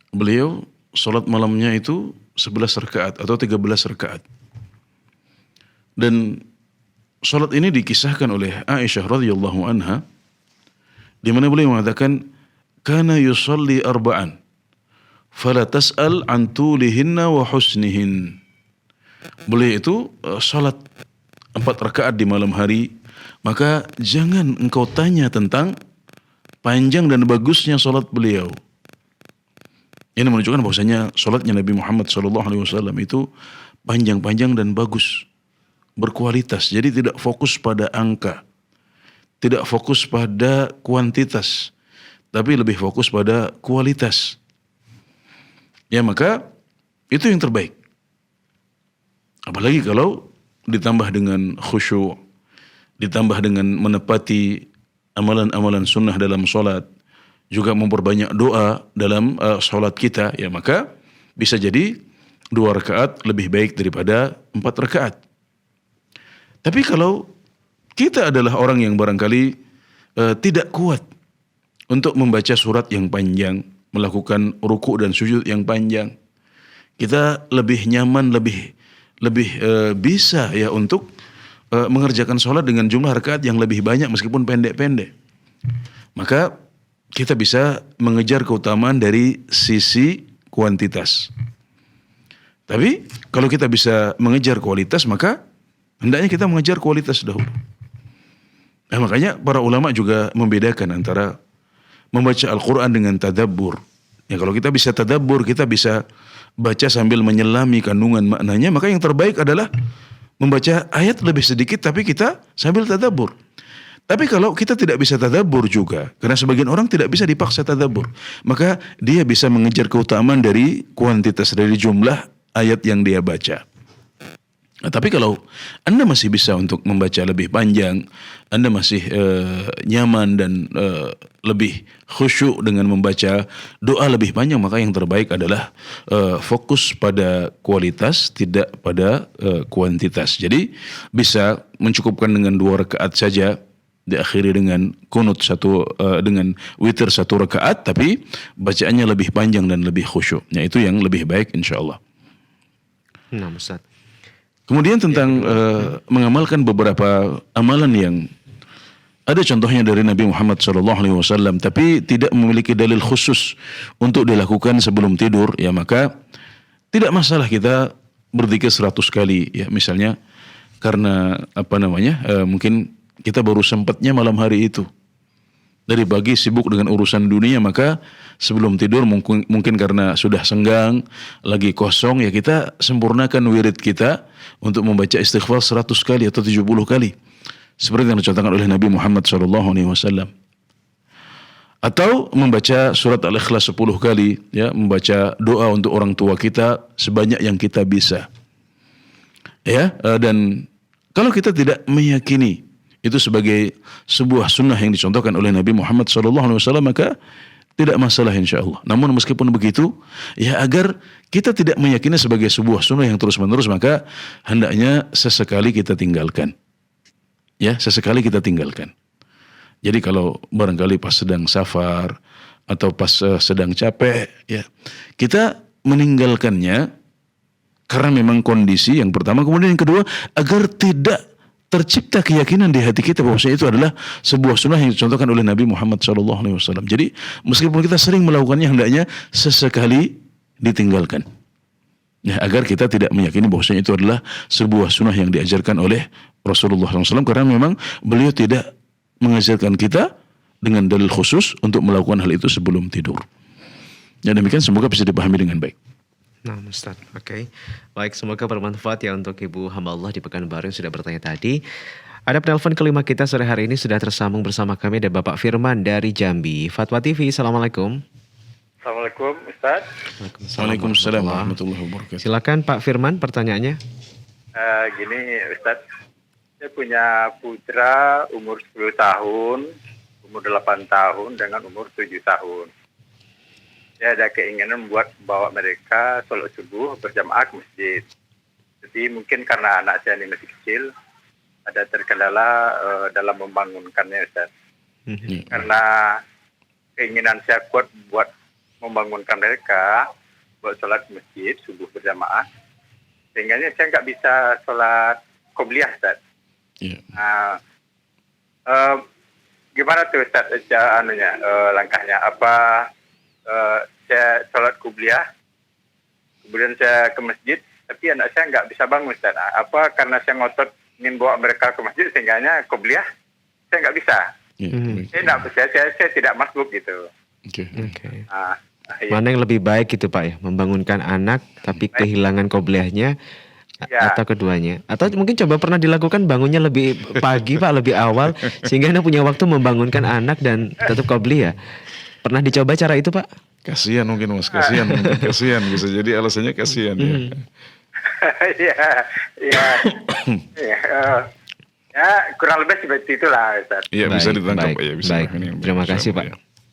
Beliau sholat malamnya itu 11 rakaat atau 13 rakaat. Dan sholat ini dikisahkan oleh Aisyah radhiyallahu anha, di mana beliau mengatakan, "Kana yusalli arba'an, fala tas'al an tulihinna wa husnihin." Beliau itu sholat 4 rakaat di malam hari, maka jangan engkau tanya tentang panjang dan bagusnya sholat beliau. Ini menunjukkan bahwasanya sholatnya Nabi Muhammad SAW itu panjang-panjang dan bagus, berkualitas. Jadi tidak fokus pada angka, tidak fokus pada kuantitas, tapi lebih fokus pada kualitas. Ya maka itu yang terbaik. Apalagi kalau ditambah dengan khusyuk, ditambah dengan menepati amalan-amalan sunnah dalam sholat, juga memperbanyak doa dalam sholat kita, ya maka bisa jadi 2 rakaat lebih baik daripada 4 rakaat. Tapi kalau kita adalah orang yang barangkali tidak kuat untuk membaca surat yang panjang, melakukan ruku dan sujud yang panjang, kita lebih nyaman, lebih bisa ya untuk mengerjakan sholat dengan jumlah rakaat yang lebih banyak meskipun pendek-pendek. Maka kita bisa mengejar keutamaan dari sisi kuantitas. Tapi kalau kita bisa mengejar kualitas, maka hendaknya kita mengejar kualitas dahulu. Nah, makanya para ulama juga membedakan antara membaca Al-Quran dengan tadabbur. Ya, kalau kita bisa tadabbur, kita bisa baca sambil menyelami kandungan maknanya, maka yang terbaik adalah membaca ayat lebih sedikit tapi kita sambil tadabbur. Tapi kalau kita tidak bisa tadabbur juga, karena sebagian orang tidak bisa dipaksa tadabbur, maka dia bisa mengejar keutamaan dari kuantitas, dari jumlah ayat yang dia baca. Nah, tapi kalau Anda masih bisa untuk membaca lebih panjang, Anda masih nyaman dan lebih khusyuk dengan membaca doa lebih panjang, maka yang terbaik adalah fokus pada kualitas, tidak pada kuantitas. Jadi bisa mencukupkan dengan 2 rakaat saja, diakhiri dengan kunut dengan witir 1 rakaat, tapi bacaannya lebih panjang dan lebih khusyuk. Ya, itu yang lebih baik insyaallah. Nah, Ustaz. Kemudian tentang mengamalkan beberapa amalan yang ada contohnya dari Nabi Muhammad SAW, tapi tidak memiliki dalil khusus untuk dilakukan sebelum tidur, ya maka tidak masalah kita berzikir 100 kali, ya misalnya karena mungkin kita baru sempatnya malam hari itu. Dari pagi sibuk dengan urusan dunia, maka sebelum tidur mungkin karena sudah senggang, lagi kosong, ya kita sempurnakan wirid kita untuk membaca istighfar 100 kali atau 70 kali. Seperti yang dicontohkan oleh Nabi Muhammad SAW. Atau membaca surat Al-Ikhlas 10 kali, ya, membaca doa untuk orang tua kita sebanyak yang kita bisa. Ya, dan kalau kita tidak meyakini itu sebagai sebuah sunnah yang dicontohkan oleh Nabi Muhammad SAW, maka tidak masalah insya Allah. Namun meskipun begitu, ya agar kita tidak meyakini sebagai sebuah sunnah yang terus menerus, maka hendaknya sesekali kita tinggalkan. Ya, sesekali kita tinggalkan. Jadi kalau barangkali pas sedang safar atau pas sedang capek, ya kita meninggalkannya karena memang kondisi yang pertama. Kemudian yang kedua, agar tidak tercipta keyakinan di hati kita bahwasanya itu adalah sebuah sunnah yang dicontohkan oleh Nabi Muhammad SAW. Jadi meskipun kita sering melakukannya, hendaknya sesekali ditinggalkan. Ya, agar kita tidak meyakini bahwasanya itu adalah sebuah sunnah yang diajarkan oleh Rasulullah SAW, karena memang beliau tidak mengajarkan kita dengan dalil khusus untuk melakukan hal itu sebelum tidur. Ya, demikian, semoga bisa dipahami dengan baik. Nah, Ustaz, oke. Baik, semoga bermanfaat ya untuk Ibu hamba Allah di Pekanbaru yang sudah bertanya tadi. Ada penelpon kelima kita sore hari ini, sudah tersambung bersama kami, ada Bapak Firman dari Jambi. Fatwa TV, Assalamualaikum. Assalamualaikum Ustaz. Waalaikumsalam warahmatullahi wabarakatuh. Silakan Pak Firman, pertanyaannya. Gini Ustaz, saya punya putra umur 10 tahun, umur 8 tahun, dengan umur 7 tahun. Saya ada keinginan bawa mereka sholat subuh berjamaah ke masjid. Jadi mungkin karena anak saya ini masih kecil, ada terkendala dalam membangunkannya Ustaz. Karena keinginan saya kuat buat membangunkan mereka buat sholat ke masjid subuh berjamaah, sehingga saya nggak bisa sholat qobliyah Ustaz. Gimana tuh Ustaz langkahnya? Apa saya sholat qobliyah, kemudian saya ke masjid, tapi anak saya nggak bisa bangun Ustaz. Apa karena saya ngotot ingin bawa mereka ke masjid sehingganya qobliyah saya nggak bisa. Saya tidak masuk gitu. Mana yang lebih baik gitu Pak ya, membangunkan anak tapi kehilangan qobliyahnya, atau keduanya? Atau mungkin coba pernah dilakukan bangunnya lebih pagi Pak, lebih awal, sehingga Anda punya waktu membangunkan anak dan tetap qobliyah. Pernah dicoba cara itu Pak? Kasihan mungkin Mas, kasihan bisa jadi alasannya kasihan ya. Ya kurang lebih seperti itulah Ustaz. Iya, bisa ditangkap ya, bisa. Baik. Terima kasih Pak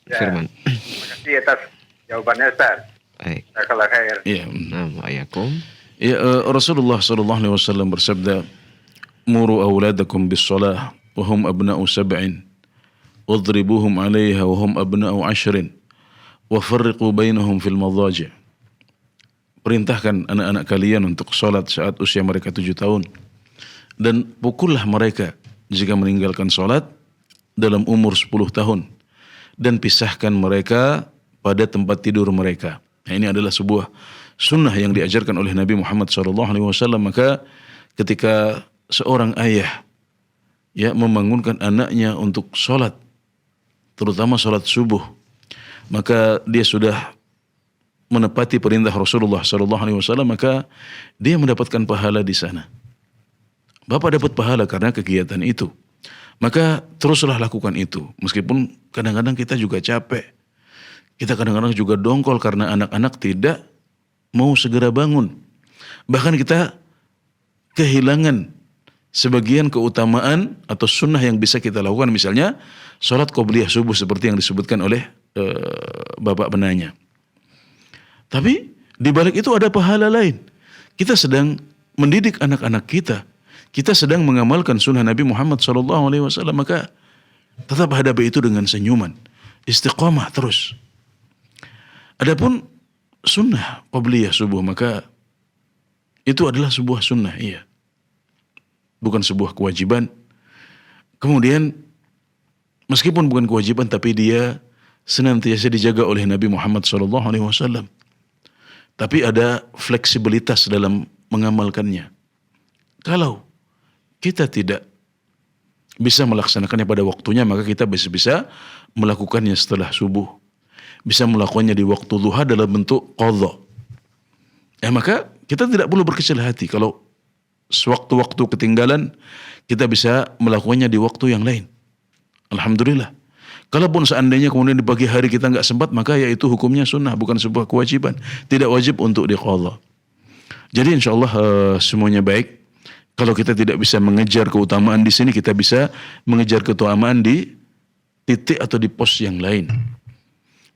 Firman. Terima kasih atas jawabannya Ustaz. Baik. Jazakallahu khair. Iya. Wa'alaikum. Ya, Rasulullah SAW bersabda, "Muru awladakum bis-shalah wa hum abna'u sab'in, wadribuhum 'alaiha wa hum abna'u 'ashrin, wa farriqu bainahum fil madhaji'." Perintahkan anak-anak kalian untuk salat saat usia mereka 7 tahun, dan pukullah mereka jika meninggalkan salat dalam umur 10 tahun, dan pisahkan mereka pada tempat tidur mereka. Nah, ini adalah sebuah sunnah yang diajarkan oleh Nabi Muhammad SAW. Maka ketika seorang ayah ya membangunkan anaknya untuk sholat, terutama sholat subuh, maka dia sudah menepati perintah Rasulullah SAW, maka dia mendapatkan pahala di sana. Bapak dapat pahala karena kegiatan itu. Maka teruslah lakukan itu. Meskipun kadang-kadang kita juga capek. Kita kadang-kadang juga dongkol karena anak-anak tidak mau segera bangun. Bahkan kita kehilangan sebagian keutamaan atau sunnah yang bisa kita lakukan. Misalnya sholat qobliyah subuh seperti yang disebutkan oleh Bapak penanya. Tapi di balik itu ada pahala lain. Kita sedang mendidik anak-anak kita. Kita sedang mengamalkan sunnah Nabi Muhammad SAW. Maka tetap hadapi itu dengan senyuman. Istiqamah terus. Adapun sunnah qobliyah subuh, maka itu adalah sebuah sunnah, iya. Bukan sebuah kewajiban. Kemudian meskipun bukan kewajiban, tapi dia senantiasa dijaga oleh Nabi Muhammad SAW. Tapi ada fleksibilitas dalam mengamalkannya. Kalau kita tidak bisa melaksanakannya pada waktunya, maka kita bisa melakukannya setelah subuh. Bisa melakukannya di waktu duha dalam bentuk qadha. Maka kita tidak perlu berkecil hati kalau sewaktu-waktu ketinggalan, kita bisa melakukannya di waktu yang lain. Alhamdulillah. Kalaupun seandainya kemudian di pagi hari kita nggak sempat, maka yaitu hukumnya sunnah, bukan sebuah kewajiban. Tidak wajib untuk diqadha. Jadi insyaallah semuanya baik. Kalau kita tidak bisa mengejar keutamaan di sini, kita bisa mengejar keutamaan di titik atau di pos yang lain.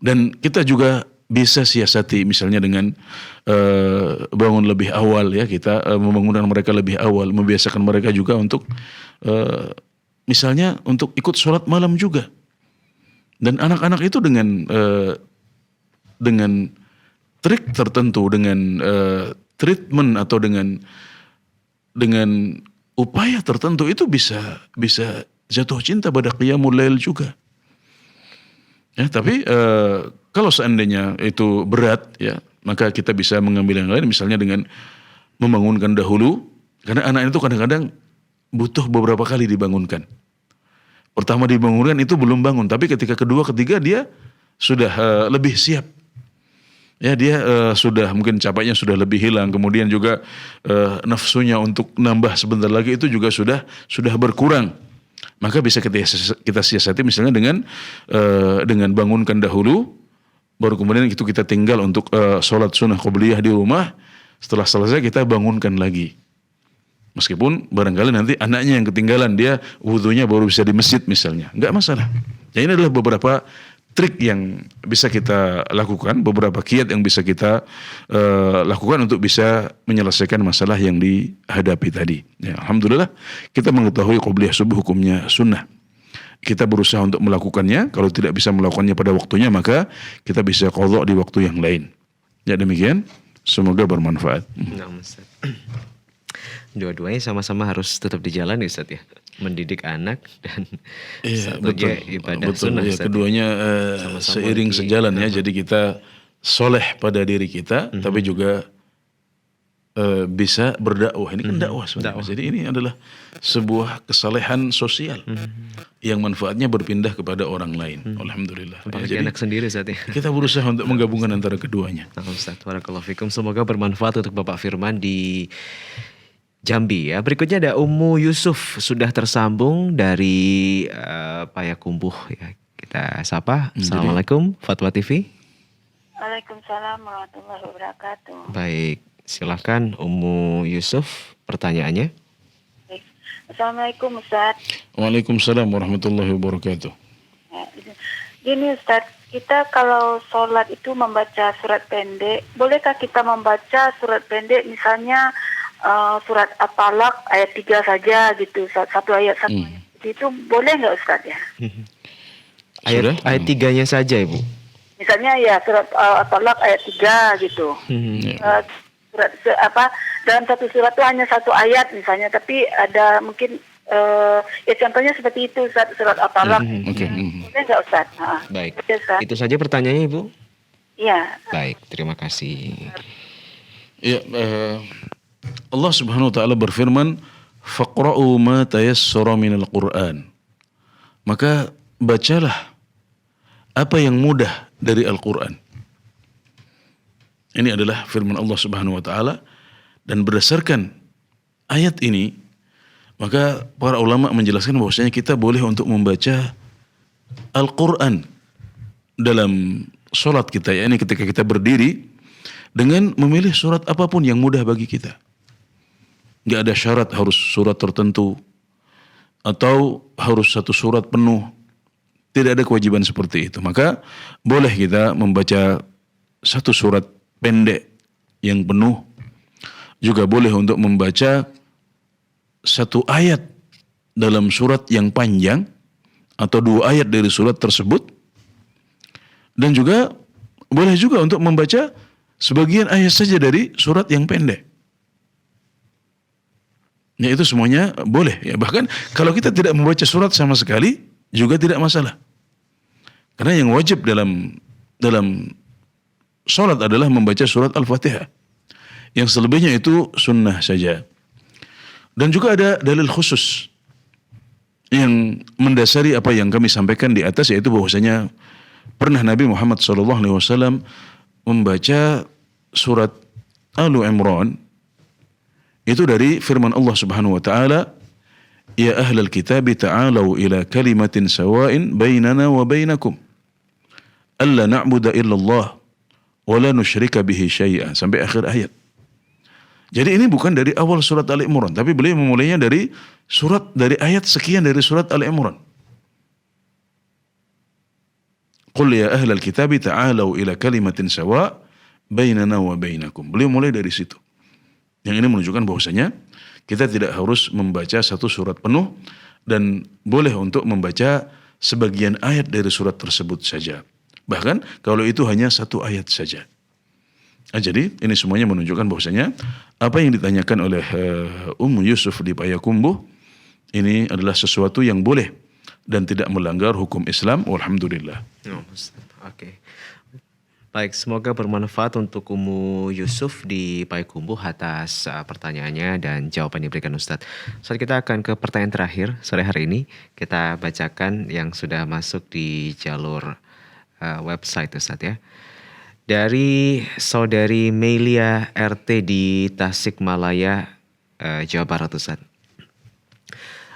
Dan kita juga bisa siasati misalnya dengan bangun lebih awal ya, kita membangunkan mereka lebih awal, membiasakan mereka juga untuk misalnya untuk ikut sholat malam juga. Dan anak-anak itu dengan trik tertentu, dengan treatment atau dengan upaya tertentu itu bisa jatuh cinta pada qiyamul lail juga. Ya, tapi kalau seandainya itu berat ya, maka kita bisa mengambil yang lain, misalnya dengan membangunkan dahulu, karena anak itu kadang-kadang butuh beberapa kali dibangunkan. Pertama dibangunkan itu belum bangun, tapi ketika kedua, ketiga dia sudah lebih siap. Ya, dia sudah mungkin capeknya sudah lebih hilang, kemudian juga nafsunya untuk nambah sebentar lagi itu juga sudah berkurang. Maka bisa kita siasati misalnya dengan bangunkan dahulu, baru kemudian itu kita tinggal untuk sholat sunnah qobliyah di rumah. Setelah selesai kita bangunkan lagi. Meskipun barangkali nanti anaknya yang ketinggalan, dia wudunya baru bisa di masjid misalnya, nggak masalah. Ya, ini adalah beberapa trik yang bisa kita lakukan, beberapa kiat yang bisa kita lakukan untuk bisa menyelesaikan masalah yang dihadapi tadi. Ya, alhamdulillah kita mengetahui qobliyah subuh hukumnya sunnah. Kita berusaha untuk melakukannya. Kalau tidak bisa melakukannya pada waktunya, maka kita bisa qadha di waktu yang lain. Ya, demikian. Semoga bermanfaat. Nah, Ustaz. Dua-duanya sama-sama harus tetap dijalani Ustaz ya. Mendidik anak dan satunya ibadah sunnah. Ya, keduanya seiring sejalan ya. Jadi kita soleh pada diri kita, tapi juga bisa berdakwah. Ini kan dakwah sebenarnya. Jadi ini adalah sebuah kesalehan sosial yang manfaatnya berpindah kepada orang lain. Alhamdulillah. Apalagi anak sendiri Ustaz ya. Kita berusaha untuk menggabungkan antara keduanya. Nah, Ustaz, barakallahu fikum. Semoga bermanfaat untuk Bapak Firman di Jambi ya. Berikutnya ada Ummu Yusuf sudah tersambung dari Payakumbuh ya. Kita sapa. Assalamualaikum Fatwa TV. Waalaikumsalam warahmatullahi wabarakatuh. Baik, silakan Ummu Yusuf pertanyaannya. Baik. Assalamualaikum Ustaz. Waalaikumsalam warahmatullahi wabarakatuh. Gini Ustaz, kita kalau sholat itu membaca surat pendek, bolehkah kita membaca surat pendek misalnya surat At-Talaq ayat 3 saja gitu, satu ayat itu boleh nggak Ustaz ya? Ayat 3-nya saja Ibu. Misalnya ya surat At-Talaq ayat 3 gitu. Surat dalam satu surat itu hanya satu ayat misalnya, tapi ada mungkin ya contohnya seperti itu surat At-Talaq. Boleh nggak Ustaz? Baik. Ustaz. Itu saja pertanyaannya Ibu. Iya. Baik, terima kasih. Ya, Allah Subhanahu wa taala berfirman, "Faqra'u ma tayassara minal Qur'an." Maka bacalah apa yang mudah dari Al-Qur'an. Ini adalah firman Allah Subhanahu wa taala, dan berdasarkan ayat ini maka para ulama menjelaskan bahwasanya kita boleh untuk membaca Al-Qur'an dalam salat kita, yakni ketika kita berdiri, dengan memilih surat apapun yang mudah bagi kita. Nggak ada syarat harus surat tertentu atau harus satu surat penuh. Tidak ada kewajiban seperti itu. Maka boleh kita membaca satu surat pendek yang penuh. Juga boleh untuk membaca satu ayat dalam surat yang panjang atau 2 ayat dari surat tersebut. Dan juga boleh juga untuk membaca sebagian ayat saja dari surat yang pendek. Ya, itu semuanya boleh ya. Bahkan kalau kita tidak membaca surat sama sekali juga tidak masalah. Karena yang wajib dalam salat adalah membaca surat Al-Fatihah. Yang selebihnya itu sunnah saja. Dan juga ada dalil khusus yang mendasari apa yang kami sampaikan di atas, yaitu bahwasanya pernah Nabi Muhammad SAW membaca surat Al-Imran itu dari firman Allah Subhanahu wa taala, "Ya ahlal kitab ta'alu ila kalimatin sawa'in bainana wa bainakum alla na'budu illallah wa la nusyrika bihi syai'an," sampai akhir ayat. Jadi ini bukan dari awal surat Al-Imran, tapi beliau memulainya dari ayat sekian dari surat Al-Imran. Qul ya ahlal kitabi ta'alau ila kalimatin sawa bainana wa bainakum. Beliau mulai dari situ. Yang ini menunjukkan bahwasanya kita tidak harus membaca satu surat penuh dan boleh untuk membaca sebagian ayat dari surat tersebut saja. Bahkan kalau itu hanya satu ayat saja. Jadi ini semuanya menunjukkan bahwasanya apa yang ditanyakan oleh Ummu Yusuf di Payakumbuh ini adalah sesuatu yang boleh dan tidak melanggar hukum Islam. Alhamdulillah. Oke. Baik, semoga bermanfaat untuk Ummu Yusuf di Payakumbuh atas pertanyaannya dan jawaban yang diberikan Ustadz. Saat kita akan ke pertanyaan terakhir sore hari ini, kita bacakan yang sudah masuk di jalur website Ustadz ya. Dari saudari Melia RT di Tasikmalaya, Jawa Barat Ustadz.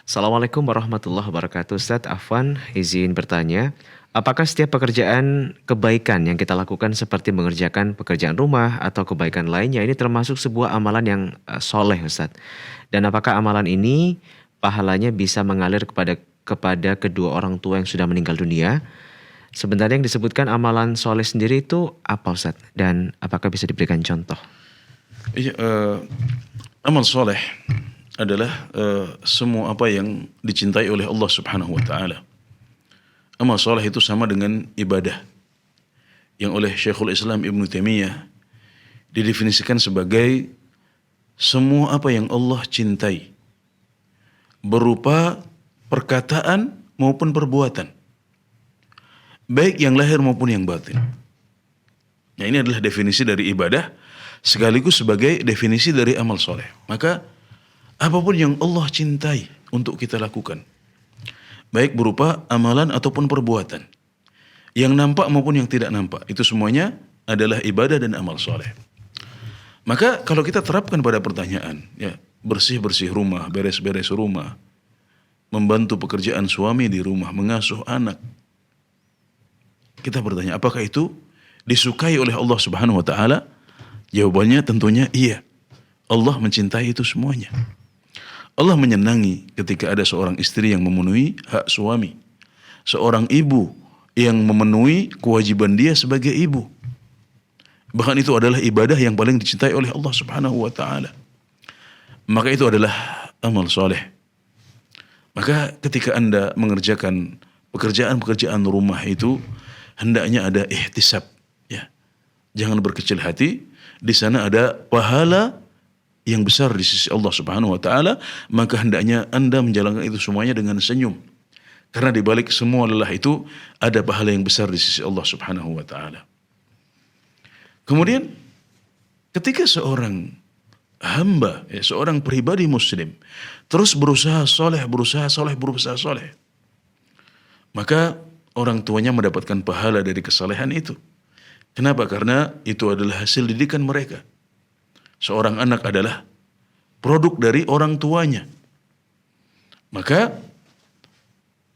Assalamualaikum warahmatullahi wabarakatuh Ustadz. Afwan, izin bertanya, apakah setiap pekerjaan kebaikan yang kita lakukan seperti mengerjakan pekerjaan rumah atau kebaikan lainnya ini termasuk sebuah amalan yang soleh Ustadz? Dan apakah amalan ini pahalanya bisa mengalir kepada kedua orang tua yang sudah meninggal dunia? Sebenarnya yang disebutkan amalan soleh sendiri itu apa Ustadz? Dan apakah bisa diberikan contoh? Iya, amal soleh adalah semua apa yang dicintai oleh Allah Subhanahu wa taala. Amal soleh itu sama dengan ibadah yang oleh Syekhul Islam Ibnu Taimiyah didefinisikan sebagai semua apa yang Allah cintai berupa perkataan maupun perbuatan, baik yang lahir maupun yang batin. Nah, ini adalah definisi dari ibadah sekaligus sebagai definisi dari amal soleh. Maka apapun yang Allah cintai untuk kita lakukan, baik berupa amalan ataupun perbuatan, yang nampak maupun yang tidak nampak, itu semuanya adalah ibadah dan amal soleh. Maka kalau kita terapkan pada pertanyaan, ya, bersih-bersih rumah, beres-beres rumah, membantu pekerjaan suami di rumah, mengasuh anak, kita bertanya, apakah itu disukai oleh Allah Subhanahu wa taala? Jawabannya tentunya iya. Allah mencintai itu semuanya. Allah menyenangi ketika ada seorang istri yang memenuhi hak suami, seorang ibu yang memenuhi kewajiban dia sebagai ibu. Bahkan itu adalah ibadah yang paling dicintai oleh Allah Subhanahu wa taala. Maka itu adalah amal soleh. Maka ketika Anda mengerjakan pekerjaan-pekerjaan rumah itu, hendaknya ada ihtisab, ya. Jangan berkecil hati. Di sana ada pahala yang besar di sisi Allah Subhanahu wa taala, maka hendaknya Anda menjalankan itu semuanya dengan senyum. Karena di balik semua lelah itu ada pahala yang besar di sisi Allah Subhanahu wa taala. Kemudian ketika seorang hamba, ya, seorang pribadi muslim terus berusaha soleh, maka orang tuanya mendapatkan pahala dari kesalehan itu. Kenapa? Karena itu adalah hasil didikan mereka. Seorang anak adalah produk dari orang tuanya. Maka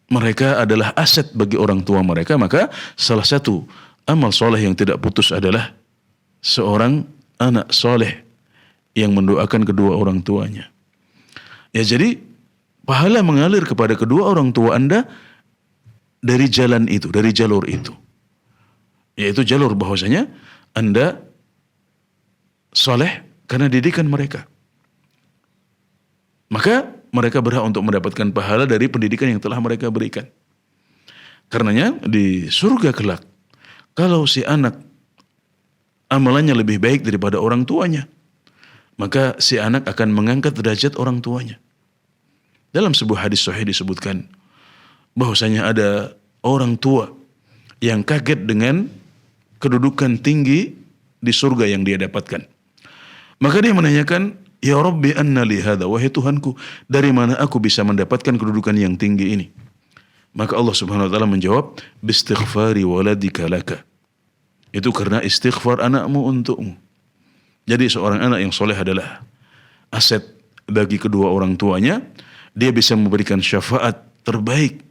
mereka adalah aset bagi orang tua mereka. Maka salah satu amal soleh yang tidak putus adalah seorang anak soleh yang mendoakan kedua orang tuanya. Ya, jadi pahala mengalir kepada kedua orang tua Anda dari jalan itu, dari jalur itu. Yaitu jalur bahwasanya Anda soleh karena didikan mereka. Maka mereka berhak untuk mendapatkan pahala dari pendidikan yang telah mereka berikan. Karenanya di surga kelak, kalau si anak amalannya lebih baik daripada orang tuanya, maka si anak akan mengangkat derajat orang tuanya. Dalam sebuah hadis sahih disebutkan bahwasanya ada orang tua yang kaget dengan kedudukan tinggi di surga yang dia dapatkan. Maka dia menanyakan, ya Rabbi anna li hadha, wahai Tuhanku, dari mana aku bisa mendapatkan kedudukan yang tinggi ini? Maka Allah Subhanahu wa taala menjawab, bistighfari waladika laka. Itu karena istighfar anakmu untukmu. Jadi seorang anak yang soleh adalah aset bagi kedua orang tuanya. Dia bisa memberikan syafaat terbaik.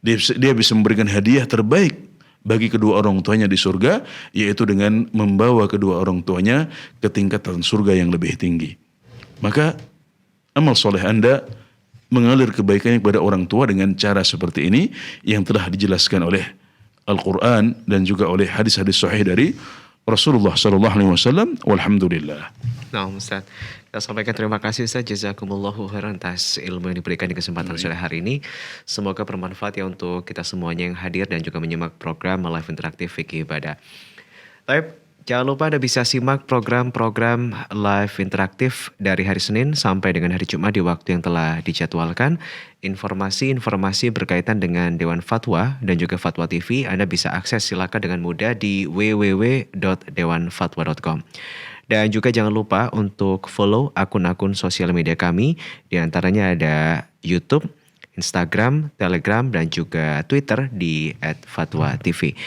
Dia bisa memberikan hadiah terbaik bagi kedua orang tuanya di surga, yaitu dengan membawa kedua orang tuanya ke tingkatan surga yang lebih tinggi. Maka amal soleh Anda mengalir kebaikannya kepada orang tua dengan cara seperti ini yang telah dijelaskan oleh Al-Quran dan juga oleh hadis-hadis sahih dari Rasulullah Sallallahu Alaihi Wasallam. Walhamdulillah. Nah, Ustaz, kita sampaikan terima kasih Ustaz, jazakumullahu khairan atas ilmu yang diberikan di kesempatan sore hari ini. Semoga bermanfaat ya untuk kita semuanya yang hadir dan juga menyimak program live interaktif Fikih Ibadah. Baik, jangan lupa Anda bisa simak program-program live interaktif dari hari Senin sampai dengan hari Jumat di waktu yang telah dijadwalkan. Informasi-informasi berkaitan dengan Dewan Fatwa dan juga Fatwa TV Anda bisa akses silakan dengan mudah di www.dewanfatwa.com. Dan juga jangan lupa untuk follow akun-akun sosial media kami, di antaranya ada YouTube, Instagram, Telegram, dan juga Twitter di @fatwa.tv.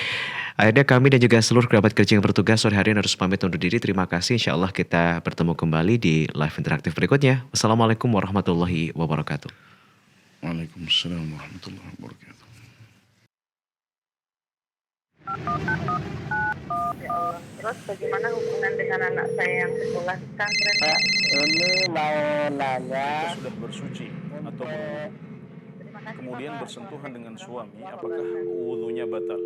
Akhirnya kami dan juga seluruh kerabat kerja yang bertugas sore hari ini harus pamit undur diri. Terima kasih. Insya Allah kita bertemu kembali di live interaktif berikutnya. Wassalamualaikum warahmatullahi wabarakatuh. Waalaikumsalam warahmatullahi wabarakatuh. Ya Allah. Terus bagaimana hubungan dengan anak saya yang sekolah di pesantren? Pak, ini mau nanya. Jika sudah bersuci atau kemudian bersentuhan dengan suami, apakah wudunya batal?